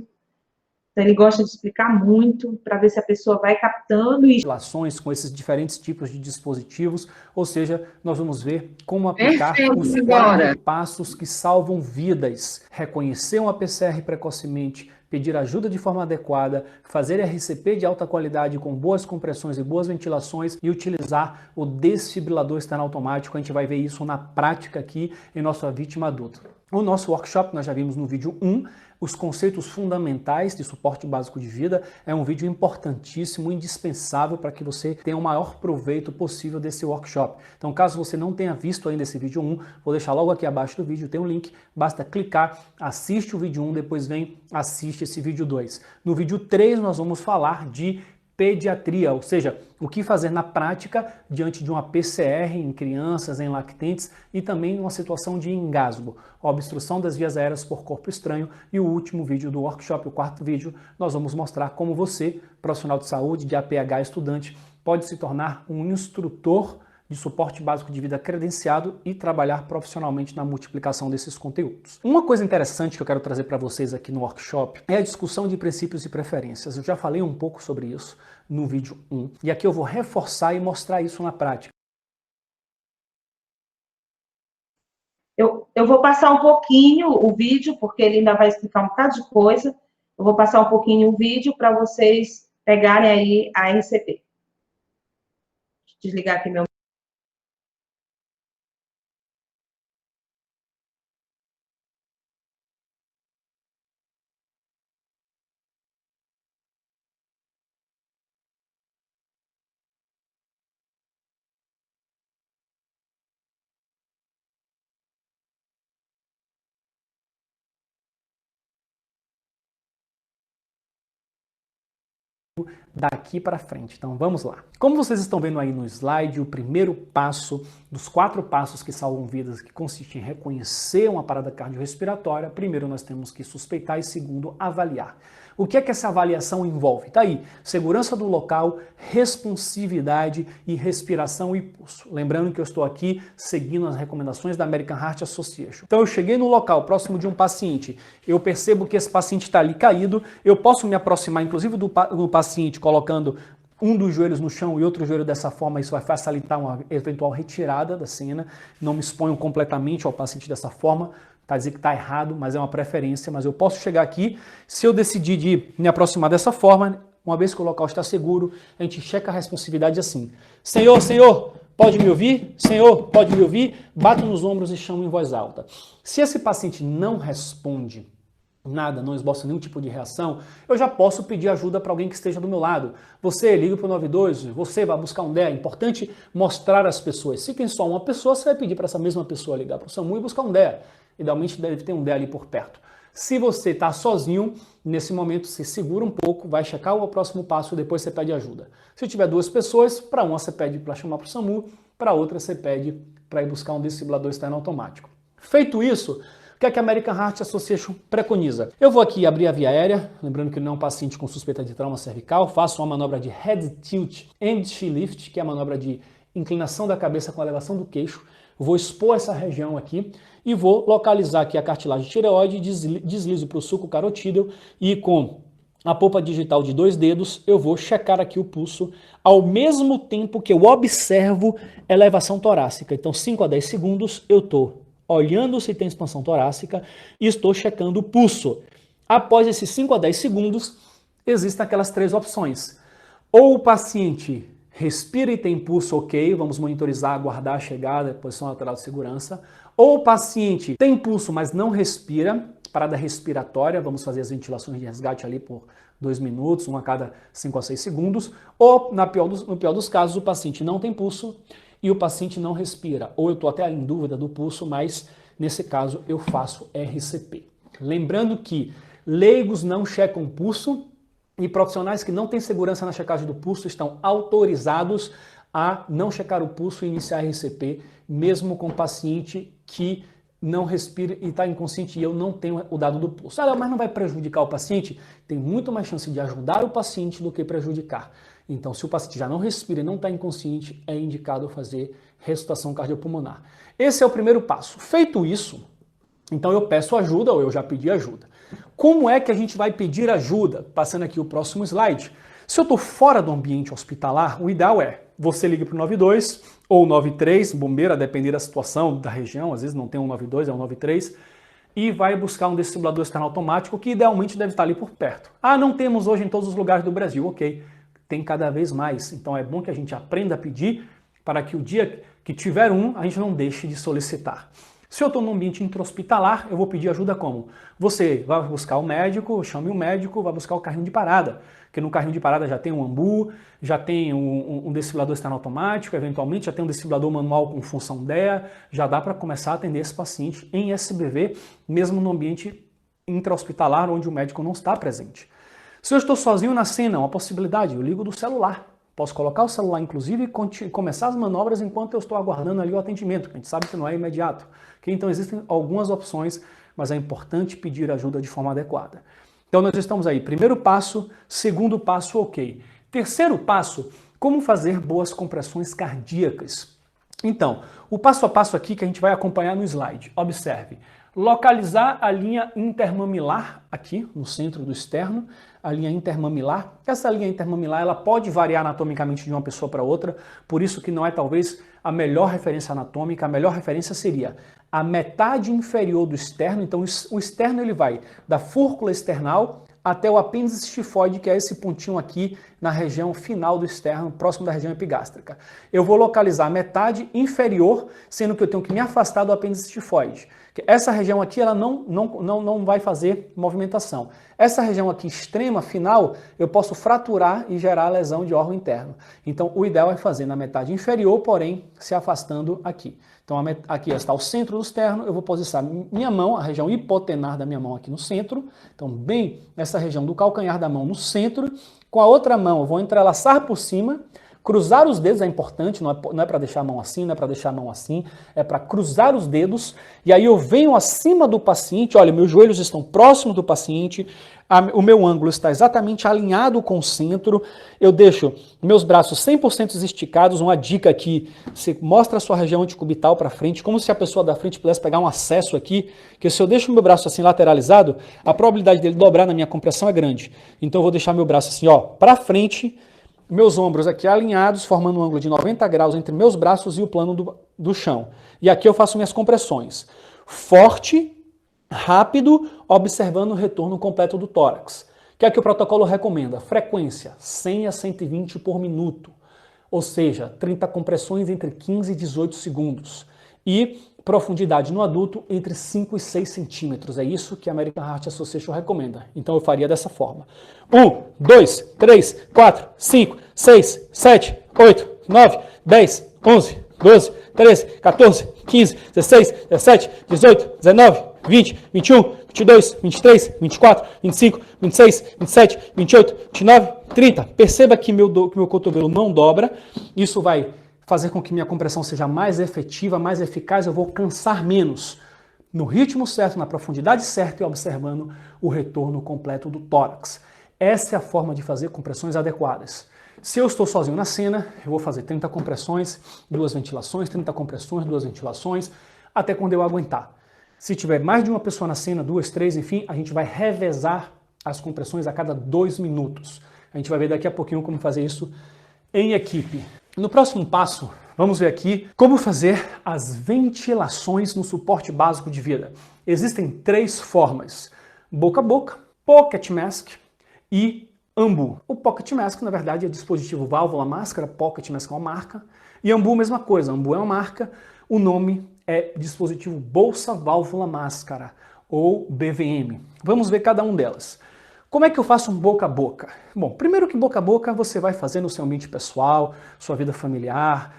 Então, ele gosta de explicar muito, para ver se a pessoa vai captando e relações com esses diferentes tipos de dispositivos, ou seja, nós vamos ver como aplicar os 4 passos que salvam vidas. Reconhecer uma PCR precocemente, pedir ajuda de forma adequada, fazer RCP de alta qualidade com boas compressões e boas ventilações e utilizar o desfibrilador externo automático. A gente vai ver isso na prática aqui em nossa vítima adulta. O nosso workshop, nós já vimos no vídeo 1, os conceitos fundamentais de suporte básico de vida. É um vídeo importantíssimo, indispensável para que você tenha o maior proveito possível desse workshop. Então, caso você não tenha visto ainda esse vídeo 1, vou deixar logo aqui abaixo do vídeo, tem um link, basta clicar, assiste o vídeo 1, depois vem, assiste esse vídeo 2. No vídeo 3, nós vamos falar de pediatria, ou seja, o que fazer na prática diante de uma PCR em crianças, em lactentes e também numa situação de engasgo, obstrução das vias aéreas por corpo estranho. E o último vídeo do workshop, o 4º vídeo, nós vamos mostrar como você, profissional de saúde, de APH estudante, pode se tornar um instrutor de suporte básico de vida credenciado e trabalhar profissionalmente na multiplicação desses conteúdos. Uma coisa interessante que eu quero trazer para vocês aqui no workshop é a discussão de princípios e preferências. Eu já falei um pouco sobre isso no vídeo 1, e aqui eu vou reforçar e mostrar isso na prática. Eu vou passar um pouquinho o vídeo, porque ele ainda vai explicar um bocado de coisa. Eu vou passar um pouquinho o vídeo para vocês pegarem aí a RCP. Deixa eu desligar aqui meu... daqui para frente. Então vamos lá. Como vocês estão vendo aí no slide, o primeiro passo dos 4 passos que salvam vidas, que consiste em reconhecer uma parada cardiorrespiratória, primeiro nós temos que suspeitar e segundo, avaliar. O que é que essa avaliação envolve? Tá aí, segurança do local, responsividade e respiração e pulso. Lembrando que eu estou aqui seguindo as recomendações da American Heart Association. Então eu cheguei no local próximo de um paciente, eu percebo que esse paciente está ali caído, eu posso me aproximar inclusive do paciente colocando um dos joelhos no chão e outro joelho dessa forma, isso vai facilitar uma eventual retirada da cena, não me exponho completamente ao paciente dessa forma. Tá dizer que está errado, mas é uma preferência, mas eu posso chegar aqui, se eu decidir de me aproximar dessa forma, uma vez que o local está seguro, a gente checa a responsividade assim. Senhor, senhor, pode me ouvir? Senhor, pode me ouvir? Bato nos ombros e chamo em voz alta. Se esse paciente não responde nada, não esboça nenhum tipo de reação, eu já posso pedir ajuda para alguém que esteja do meu lado. Você liga para o 92, você vai buscar um DEA. É importante mostrar às pessoas. Se tem só uma pessoa, você vai pedir para essa mesma pessoa ligar para o SAMU e buscar um DEA. Idealmente deve ter um DEA ali por perto. Se você está sozinho, nesse momento você segura um pouco, vai checar o próximo passo e depois você pede ajuda. Se tiver 2 pessoas, para uma você pede para chamar para o SAMU, para outra você pede para ir buscar um desfibrilador externo automático. Feito isso, o que é que a American Heart Association preconiza? Eu vou aqui abrir a via aérea, lembrando que não é um paciente com suspeita de trauma cervical, faço uma manobra de Head Tilt and She Lift, que é a manobra de inclinação da cabeça com elevação do queixo. Vou expor essa região aqui e vou localizar aqui a cartilagem tireoide, deslizo para o sulco carotídeo e com a polpa digital de 2 dedos eu vou checar aqui o pulso ao mesmo tempo que eu observo elevação torácica. Então 5 a 10 segundos eu estou olhando se tem expansão torácica e estou checando o pulso. Após esses 5 a 10 segundos, existem aquelas 3 opções. Ou o paciente respira e tem pulso ok, vamos monitorizar, aguardar a chegada, posição lateral de segurança. Ou o paciente tem pulso, mas não respira, parada respiratória, vamos fazer as ventilações de resgate ali por 2 minutos, um a cada 5 a 6 segundos. Ou, no pior dos casos, o paciente não tem pulso e o paciente não respira. Ou eu estou até em dúvida do pulso, mas nesse caso eu faço RCP. Lembrando que leigos não checam pulso e profissionais que não têm segurança na checagem do pulso estão autorizados a não checar o pulso e iniciar RCP, mesmo com paciente que não respira e está inconsciente e eu não tenho o dado do pulso. Mas não vai prejudicar o paciente? Tem muito mais chance de ajudar o paciente do que prejudicar. Então, se o paciente já não respira e não está inconsciente, é indicado fazer ressuscitação cardiopulmonar. Esse é o primeiro passo. Feito isso, então eu peço ajuda ou eu já pedi ajuda. Como é que a gente vai pedir ajuda? Passando aqui o próximo slide. Se eu estou fora do ambiente hospitalar, o ideal é você liga para o 92 ou 93, bombeiro, a depender da situação, da região, às vezes não tem um 92, é um 93, e vai buscar um desfibrilador externo automático que idealmente deve estar ali por perto. Não temos hoje em todos os lugares do Brasil, ok. Tem cada vez mais, então é bom que a gente aprenda a pedir para que o dia que tiver um, a gente não deixe de solicitar. Se eu estou num ambiente intra-hospitalar, eu vou pedir ajuda como? Você vai buscar o médico, chame o médico, vai buscar o carrinho de parada, porque no carrinho de parada já tem um ambu, já tem um desfibrilador externo automático, eventualmente já tem um desfibrilador manual com função DEA, já dá para começar a atender esse paciente em SBV, mesmo no ambiente intra-hospitalar onde o médico não está presente. Se eu estou sozinho na cena, uma possibilidade, eu ligo do celular. Posso colocar o celular, inclusive, e começar as manobras enquanto eu estou aguardando ali o atendimento, que a gente sabe que não é imediato. Então existem algumas opções, mas é importante pedir ajuda de forma adequada. Então nós estamos aí, primeiro passo, segundo passo, ok. Terceiro passo, como fazer boas compressões cardíacas. Então, o passo a passo aqui que a gente vai acompanhar no slide. Observe, localizar a linha intermamilar aqui no centro do externo, a linha intermamilar. Essa linha intermamilar ela pode variar anatomicamente de uma pessoa para outra, por isso que não é talvez a melhor referência anatômica. A melhor referência seria a metade inferior do externo. Então o externo ele vai da fúrcula external até o apêndice estifoide, que é esse pontinho aqui na região final do externo, próximo da região epigástrica. Eu vou localizar a metade inferior, sendo que eu tenho que me afastar do apêndice estifoide. Essa região aqui ela não vai fazer movimentação. Essa região aqui extrema, final, eu posso fraturar e gerar lesão de órgão interno. Então o ideal é fazer na metade inferior, porém se afastando aqui. Então aqui está o centro do externo, eu vou posicionar minha mão, a região hipotenar da minha mão aqui no centro. Então bem essa região do calcanhar da mão no centro. Com a outra mão eu vou entrelaçar por cima. Cruzar os dedos é importante, não é para deixar a mão assim, não é para deixar a mão assim, é para cruzar os dedos, e aí eu venho acima do paciente, olha, meus joelhos estão próximos do paciente, o meu ângulo está exatamente alinhado com o centro, eu deixo meus braços 100% esticados, uma dica aqui, você mostra a sua região antecubital para frente, como se a pessoa da frente pudesse pegar um acesso aqui, que se eu deixo o meu braço assim lateralizado, a probabilidade dele dobrar na minha compressão é grande, então eu vou deixar meu braço assim, ó, para frente, meus ombros aqui alinhados, formando um ângulo de 90 graus entre meus braços e o plano do chão. E aqui eu faço minhas compressões. Forte, rápido, observando o retorno completo do tórax. Que é que o protocolo recomenda? Frequência, 100 a 120 por minuto. Ou seja, 30 compressões entre 15 e 18 segundos. E profundidade no adulto entre 5 e 6 centímetros. É isso que a American Heart Association recomenda. Então eu faria dessa forma. 1, 2, 3, 4, 5, 6, 7, 8, 9, 10, 11, 12, 13, 14, 15, 16, 17, 18, 19, 20, 21, 22, 23, 24, 25, 26, 27, 28, 29, 30. Perceba que meu cotovelo não dobra. Isso vai fazer com que minha compressão seja mais efetiva, mais eficaz, eu vou cansar menos, no ritmo certo, na profundidade certa e observando o retorno completo do tórax. Essa é a forma de fazer compressões adequadas. Se eu estou sozinho na cena, eu vou fazer 30 compressões, 2 ventilações, 30 compressões, 2 ventilações, até quando eu aguentar. Se tiver mais de uma pessoa na cena, 2, 3, enfim, a gente vai revezar as compressões a cada 2 minutos. A gente vai ver daqui a pouquinho como fazer isso em equipe. No próximo passo, vamos ver aqui como fazer as ventilações no suporte básico de vida. Existem 3 formas: boca a boca, pocket mask e ambu. O pocket mask, na verdade, é dispositivo válvula máscara, pocket mask é uma marca, e ambu, mesma coisa, ambu é uma marca, o nome é dispositivo bolsa válvula máscara, ou BVM. Vamos ver cada um delas. Como é que eu faço um boca a boca? Bom, primeiro que boca a boca você vai fazer no seu ambiente pessoal, sua vida familiar,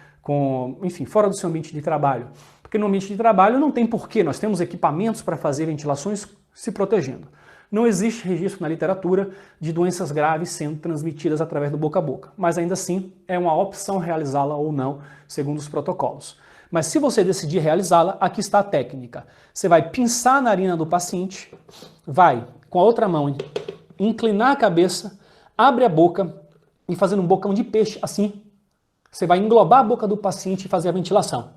enfim, fora do seu ambiente de trabalho. Porque no ambiente de trabalho não tem porquê, nós temos equipamentos para fazer ventilações se protegendo. Não existe registro na literatura de doenças graves sendo transmitidas através do boca a boca, mas ainda assim é uma opção realizá-la ou não, segundo os protocolos. Mas se você decidir realizá-la, aqui está a técnica. Você vai pinçar a narina do paciente, vai com a outra mão inclinar a cabeça, abre a boca e fazendo um bocão de peixe, assim, você vai englobar a boca do paciente e fazer a ventilação.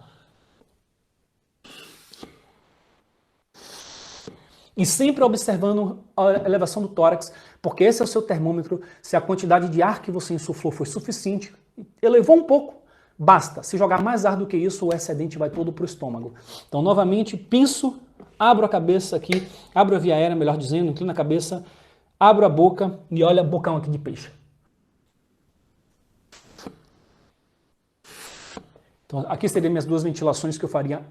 E sempre observando a elevação do tórax, porque esse é o seu termômetro. Se a quantidade de ar que você insuflou foi suficiente, elevou um pouco, basta. Se jogar mais ar do que isso, o excedente vai todo para o estômago. Então, novamente, pinço, abro a cabeça aqui, abro a via aérea, melhor dizendo, inclino a cabeça, abro a boca e olha o bocão aqui de peixe. Então, aqui seriam minhas duas ventilações que eu faria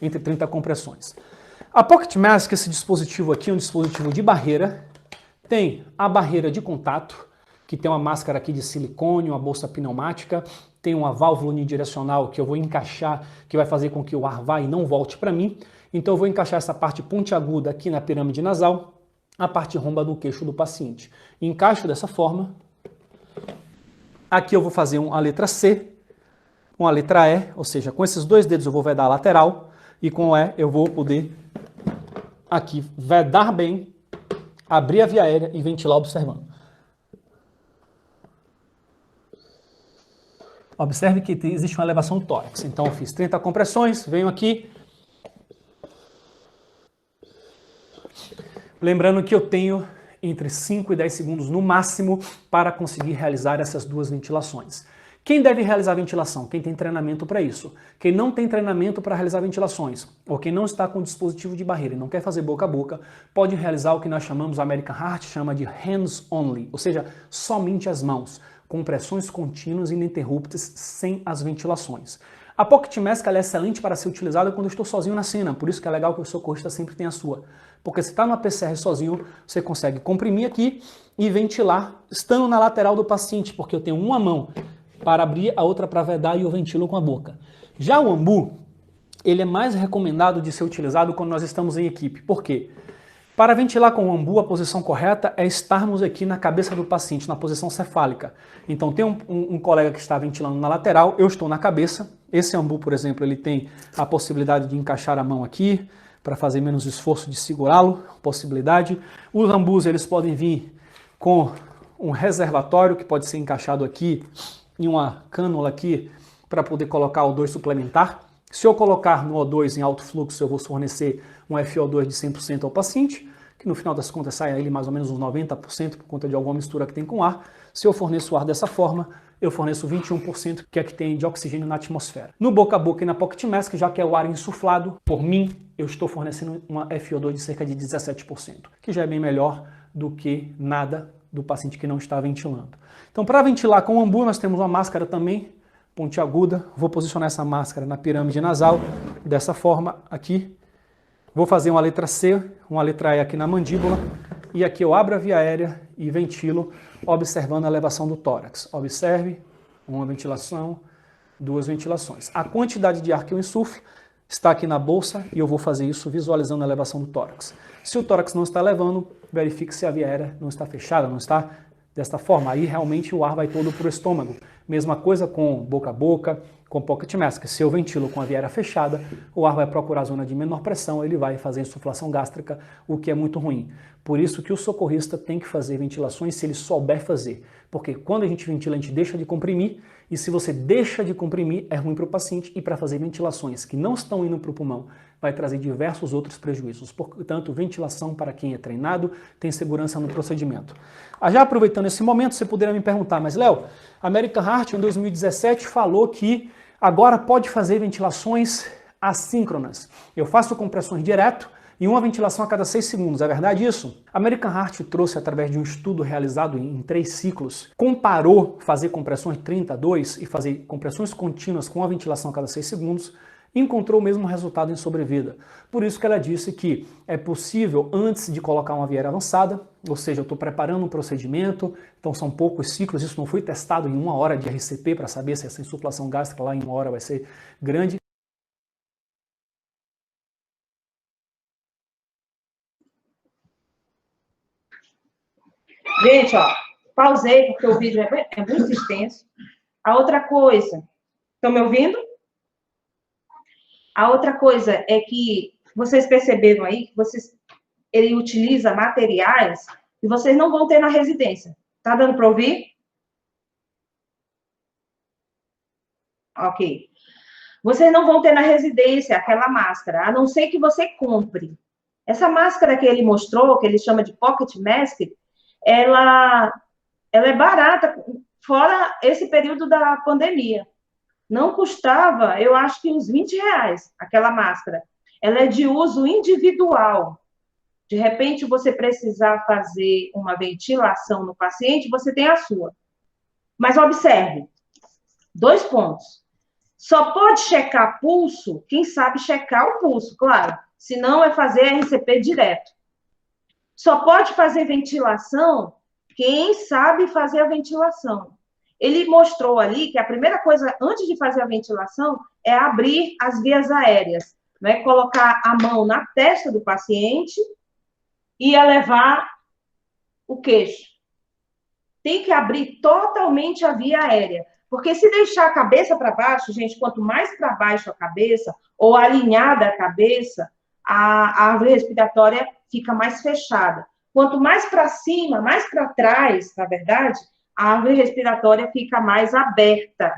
entre 30 compressões. A Pocket Mask, esse dispositivo aqui, é um dispositivo de barreira. Tem a barreira de contato, que tem uma máscara aqui de silicone, uma bolsa pneumática. Tem uma válvula unidirecional que eu vou encaixar, que vai fazer com que o ar vá e não volte para mim. Então eu vou encaixar essa parte pontiaguda aqui na pirâmide nasal, a parte romba do queixo do paciente. Encaixo dessa forma. Aqui eu vou fazer a letra C, uma letra E, ou seja, com esses dois dedos eu vou vedar a lateral, e com o E eu vou poder aqui vedar bem, abrir a via aérea e ventilar observando. Observe que existe uma elevação do tórax. Então eu fiz 30 compressões, venho aqui. Lembrando que eu tenho entre 5 e 10 segundos no máximo para conseguir realizar essas duas ventilações. Quem deve realizar ventilação? Quem tem treinamento para isso. Quem não tem treinamento para realizar ventilações, ou quem não está com dispositivo de barreira e não quer fazer boca a boca, pode realizar o que nós chamamos, a American Heart chama de hands only, ou seja, somente as mãos, compressões contínuas e ininterruptas sem as ventilações. A Pocket Mask é excelente para ser utilizada quando eu estou sozinho na cena, por isso que é legal que o socorrista sempre tenha a sua. Porque se está numa PCR sozinho, você consegue comprimir aqui e ventilar estando na lateral do paciente, porque eu tenho uma mão para abrir, a outra para vedar e eu ventilo com a boca. Já o ambu, ele é mais recomendado de ser utilizado quando nós estamos em equipe. Por quê? Para ventilar com o ambu, a posição correta é estarmos aqui na cabeça do paciente, na posição cefálica. Então tem um colega que está ventilando na lateral, eu estou na cabeça. Esse ambu, por exemplo, ele tem a possibilidade de encaixar a mão aqui, para fazer menos esforço de segurá-lo, possibilidade. Os ambus, eles podem vir com um reservatório que pode ser encaixado aqui, em uma cânula aqui, para poder colocar O2 suplementar. Se eu colocar no O2 em alto fluxo, eu vou fornecer um FO2 de 100% ao paciente, que no final das contas sai a ele mais ou menos uns 90% por conta de alguma mistura que tem com ar. Se eu forneço ar dessa forma, eu forneço 21%, que é que tem de oxigênio na atmosfera. No boca a boca e na Pocket Mask, já que é o ar insuflado, por mim, eu estou fornecendo uma FO2 de cerca de 17%, que já é bem melhor do que nada do paciente que não está ventilando. Então, para ventilar com o ambu, nós temos uma máscara também, pontiaguda. Vou posicionar essa máscara na pirâmide nasal, dessa forma aqui. Vou fazer uma letra C, uma letra E aqui na mandíbula, e aqui eu abro a via aérea e ventilo, observando a elevação do tórax. Observe, uma ventilação, duas ventilações. A quantidade de ar que eu insuflo está aqui na bolsa e eu vou fazer isso visualizando a elevação do tórax. Se o tórax não está elevando, verifique se a via aérea não está fechada, não está desta forma. Aí realmente o ar vai todo para o estômago. Mesma coisa com boca a boca, com Pocket Mask. Se eu ventilo com a via aérea fechada, o ar vai procurar a zona de menor pressão, ele vai fazer insuflação gástrica, o que é muito ruim. Por isso que o socorrista tem que fazer ventilações se ele souber fazer. Porque quando a gente ventila, a gente deixa de comprimir, e se você deixa de comprimir, é ruim para o paciente, e para fazer ventilações que não estão indo para o pulmão, vai trazer diversos outros prejuízos. Portanto, ventilação para quem é treinado, tem segurança no procedimento. Já aproveitando esse momento, você poderia me perguntar, mas Léo, a American Heart em 2017 falou que agora pode fazer ventilações assíncronas. Eu faço compressões direto e uma ventilação a cada 6 segundos. É verdade isso? A American Heart trouxe, através de um estudo realizado em 3 ciclos, comparou fazer compressões 30 a 2 e fazer compressões contínuas com a ventilação a cada 6 segundos e encontrou o mesmo resultado em sobrevida. Por isso que ela disse que é possível, antes de colocar uma viária avançada, ou seja, eu estou preparando um procedimento, então são poucos ciclos, isso não foi testado em 1 hora de RCP para saber se essa insuflação gástrica lá em 1 hora vai ser grande. Gente, ó, pausei porque o vídeo é muito extenso. A outra coisa, estão me ouvindo? A outra coisa é que vocês perceberam aí que ele utiliza materiais que vocês não vão ter na residência. Tá dando para ouvir? Ok. Vocês não vão ter na residência aquela máscara, a não ser que você compre. Essa máscara que ele mostrou, que ele chama de Pocket Mask, ela é barata, fora esse período da pandemia. Não custava, eu acho que uns R$20, aquela máscara. Ela é de uso individual. De repente, você precisar fazer uma ventilação no paciente, você tem a sua. Mas observe, 2 pontos. Só pode checar pulso quem sabe checar o pulso, claro. Se não, é fazer RCP direto. Só pode fazer ventilação quem sabe fazer a ventilação. Ele mostrou ali que a primeira coisa, antes de fazer a ventilação, é abrir as vias aéreas. Né? Colocar a mão na testa do paciente e elevar o queixo. Tem que abrir totalmente a via aérea. Porque se deixar a cabeça para baixo, gente, quanto mais para baixo a cabeça, ou alinhada a cabeça, a árvore respiratória fica mais fechada. Quanto mais para cima, mais para trás, na verdade, a árvore respiratória fica mais aberta.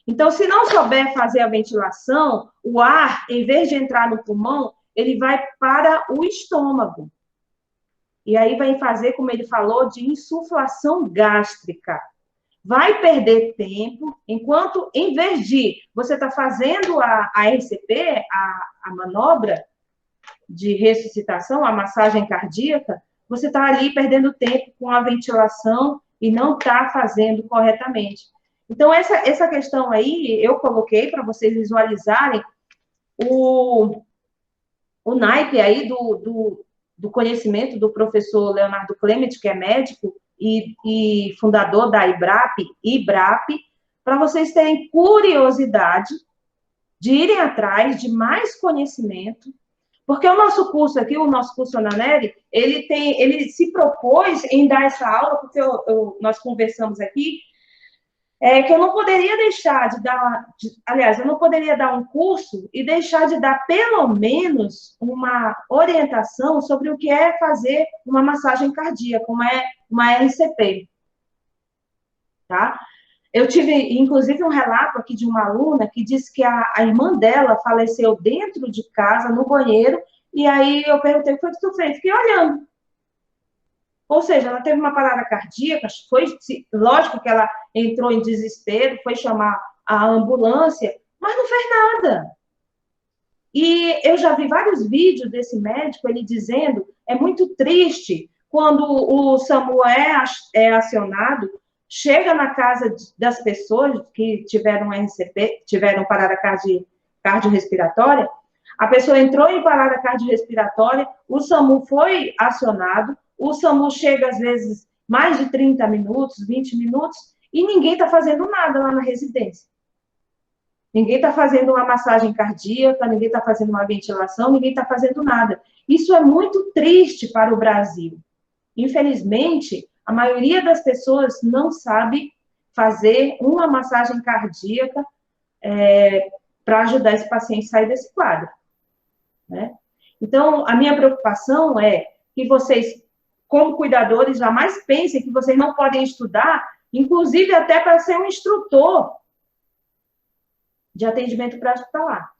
Então, se não souber fazer a ventilação, o ar, em vez de entrar no pulmão, ele vai para o estômago. E aí vai fazer, como ele falou, de insuflação gástrica. Vai perder tempo, enquanto, em vez de você estar fazendo a RCP, a manobra de ressuscitação, a massagem cardíaca, você está ali perdendo tempo com a ventilação e não está fazendo corretamente. Então, essa questão aí, eu coloquei para vocês visualizarem o naipe aí do conhecimento do professor Leonardo Clement, que é médico e fundador da IBRAP, para vocês terem curiosidade de irem atrás de mais conhecimento, porque o nosso curso aqui, o nosso curso Ananeri, ele se propôs em dar essa aula, porque nós conversamos aqui, que eu não poderia deixar de dar, aliás, eu não poderia dar um curso e deixar de dar pelo menos uma orientação sobre o que é fazer uma massagem cardíaca, como é uma RCP, tá? Eu tive, inclusive, um relato aqui de uma aluna que disse que a irmã dela faleceu dentro de casa, no banheiro, e aí eu perguntei, o que foi que tu fez? Fiquei olhando. Ou seja, ela teve uma parada cardíaca, lógico que ela entrou em desespero, foi chamar a ambulância, mas não fez nada. E eu já vi vários vídeos desse médico, ele dizendo, é muito triste quando o SAMU é acionado, chega na casa das pessoas que tiveram RCP, tiveram parada cardiorrespiratória, a pessoa entrou em parada cardiorrespiratória, o SAMU foi acionado, o SAMU chega, às vezes, mais de 30 minutos, 20 minutos, e ninguém está fazendo nada lá na residência. Ninguém está fazendo uma massagem cardíaca, ninguém está fazendo uma ventilação, ninguém está fazendo nada. Isso é muito triste para o Brasil. Infelizmente, a maioria das pessoas não sabe fazer uma massagem cardíaca para ajudar esse paciente a sair desse quadro. Né? Então, a minha preocupação é que vocês, como cuidadores, jamais pensem que vocês não podem estudar, inclusive até para ser um instrutor de atendimento pré-hospitalar.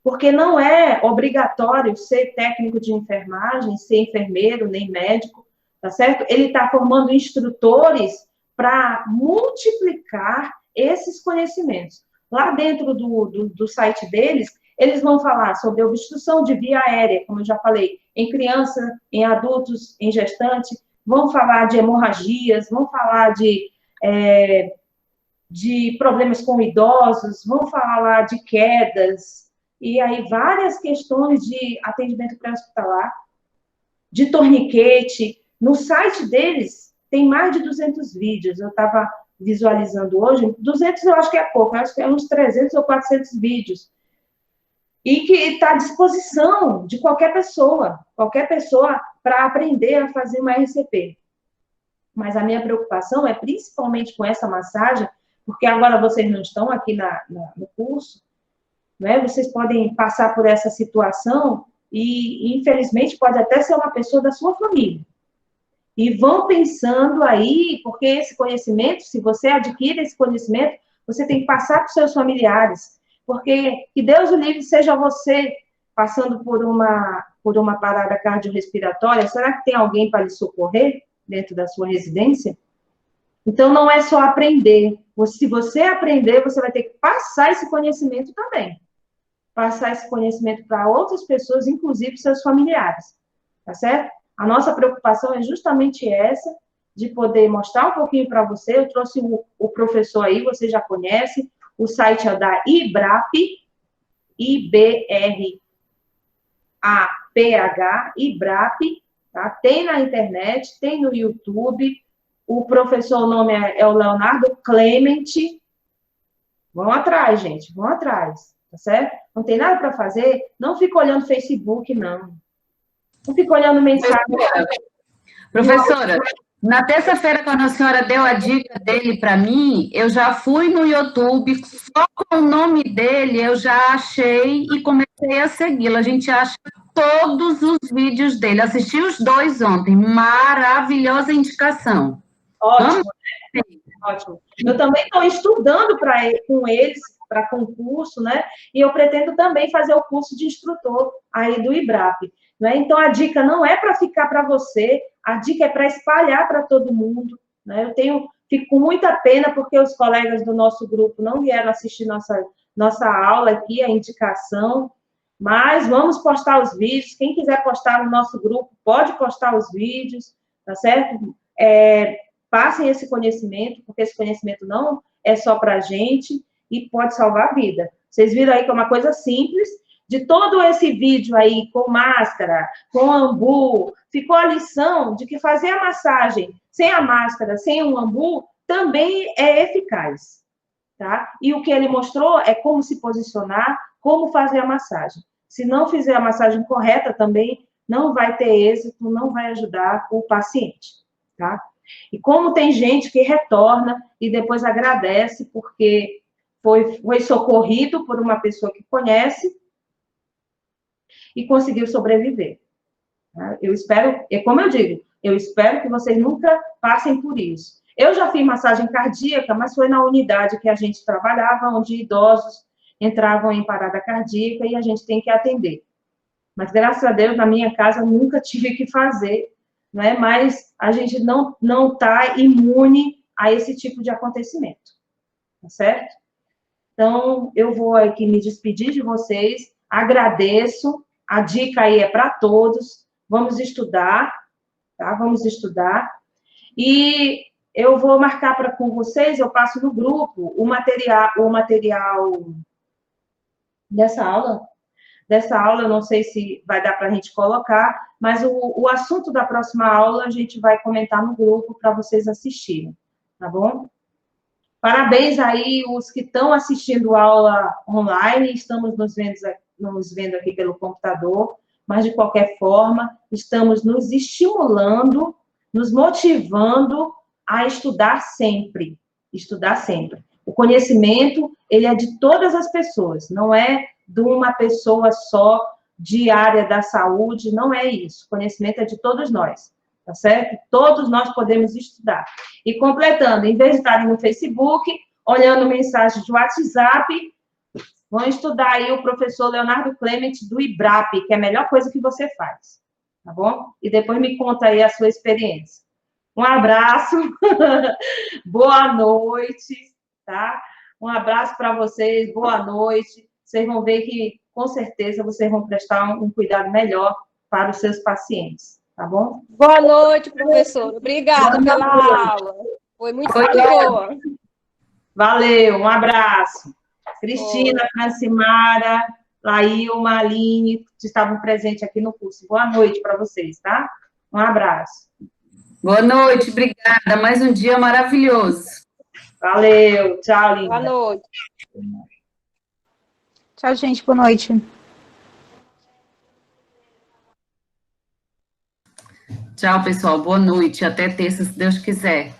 Porque não é obrigatório ser técnico de enfermagem, ser enfermeiro, nem médico, tá certo? Ele está formando instrutores para multiplicar esses conhecimentos. Lá dentro do site deles, eles vão falar sobre obstrução de via aérea, como eu já falei, em criança, em adultos, em gestante, vão falar de hemorragias, vão falar de problemas com idosos, vão falar de quedas, e aí várias questões de atendimento pré-hospitalar, de torniquete. No site deles tem mais de 200 vídeos. Eu estava visualizando hoje, 200 eu acho que é pouco, eu acho que é uns 300 ou 400 vídeos. E que está à disposição de qualquer pessoa para aprender a fazer uma RCP. Mas a minha preocupação é principalmente com essa massagem, porque agora vocês não estão aqui no curso, né? Vocês podem passar por essa situação e, infelizmente, pode até ser uma pessoa da sua família. E vão pensando aí, porque esse conhecimento, se você adquire esse conhecimento, você tem que passar para os seus familiares. Porque que Deus o livre seja você passando por uma parada cardiorrespiratória, será que tem alguém para lhe socorrer dentro da sua residência? Então, não é só aprender. Se você aprender, você vai ter que passar esse conhecimento também. Passar esse conhecimento para outras pessoas, inclusive seus familiares. Tá certo? A nossa preocupação é justamente essa, de poder mostrar um pouquinho para você. Eu trouxe o professor aí, você já conhece. O site é da IBRAPH, I-B-R-A-P-H, IBRAPH, tá? Tem na internet, tem no YouTube. O professor, o nome é o Leonardo Clement. Vão atrás, gente, vão atrás, tá certo? Não tem nada para fazer, não fica olhando Facebook, não. Não fica olhando mensagem. Professora, na terça-feira, quando a senhora deu a dica dele para mim, eu já fui no YouTube, só com o nome dele eu já achei e comecei a segui-lo. A gente acha todos os vídeos dele. Assisti os 2 ontem. Maravilhosa indicação. Ótimo, né? Ótimo. Eu também estou estudando com eles, para concurso, né? E eu pretendo também fazer o curso de instrutor aí do IBRAPH. Né? Então, a dica não é para ficar para você, a dica é para espalhar para todo mundo. Né? Fico com muita pena porque os colegas do nosso grupo não vieram assistir nossa aula aqui, a indicação, mas vamos postar os vídeos. Quem quiser postar no nosso grupo, pode postar os vídeos, tá certo? Passem esse conhecimento, porque esse conhecimento não é só para a gente e pode salvar a vida. Vocês viram aí que é uma coisa simples. De todo esse vídeo aí, com máscara, com ambu, ficou a lição de que fazer a massagem sem a máscara, sem o ambu, também é eficaz, tá? E o que ele mostrou é como se posicionar, como fazer a massagem. Se não fizer a massagem correta também, não vai ter êxito, não vai ajudar o paciente, tá? E como tem gente que retorna e depois agradece porque foi socorrido por uma pessoa que conhece, e conseguiu sobreviver. Eu espero, como eu digo, eu espero que vocês nunca passem por isso. Eu já fiz massagem cardíaca, mas foi na unidade que a gente trabalhava, onde idosos entravam em parada cardíaca e a gente tem que atender. Mas, graças a Deus, na minha casa, nunca tive que fazer, né? Mas a gente não está imune a esse tipo de acontecimento, tá certo? Então, eu vou aqui me despedir de vocês, agradeço. A dica aí é para todos. Vamos estudar, tá? Vamos estudar. E eu vou marcar com vocês, eu passo no grupo o material dessa aula. Dessa aula, eu não sei se vai dar para a gente colocar, mas o assunto da próxima aula a gente vai comentar no grupo para vocês assistirem, tá bom? Parabéns aí os que estão assistindo aula online, estamos nos vendo aqui pelo computador, mas de qualquer forma, estamos nos estimulando, nos motivando a estudar sempre, estudar sempre. O conhecimento, ele é de todas as pessoas, não é de uma pessoa só de área da saúde, não é isso. O conhecimento é de todos nós, tá certo? Todos nós podemos estudar. E completando, em vez de estarem no Facebook, olhando mensagens de WhatsApp, vão estudar aí o professor Leonardo Clement do IBRAPH, que é a melhor coisa que você faz, tá bom? E depois me conta aí a sua experiência. Um abraço, boa noite, tá? Um abraço para vocês, boa noite. Vocês vão ver que, com certeza, vocês vão prestar um cuidado melhor para os seus pacientes, tá bom? Boa noite, professor. Obrigada pela aula. Foi muito boa. Valeu, um abraço. Cristina, Francimara, Laílma, Aline, que estavam presentes aqui no curso. Boa noite para vocês, tá? Um abraço. Boa noite, obrigada. Mais um dia maravilhoso. Valeu, tchau, linda. Boa noite. Tchau, gente. Boa noite. Tchau, pessoal. Boa noite. Até terça, se Deus quiser.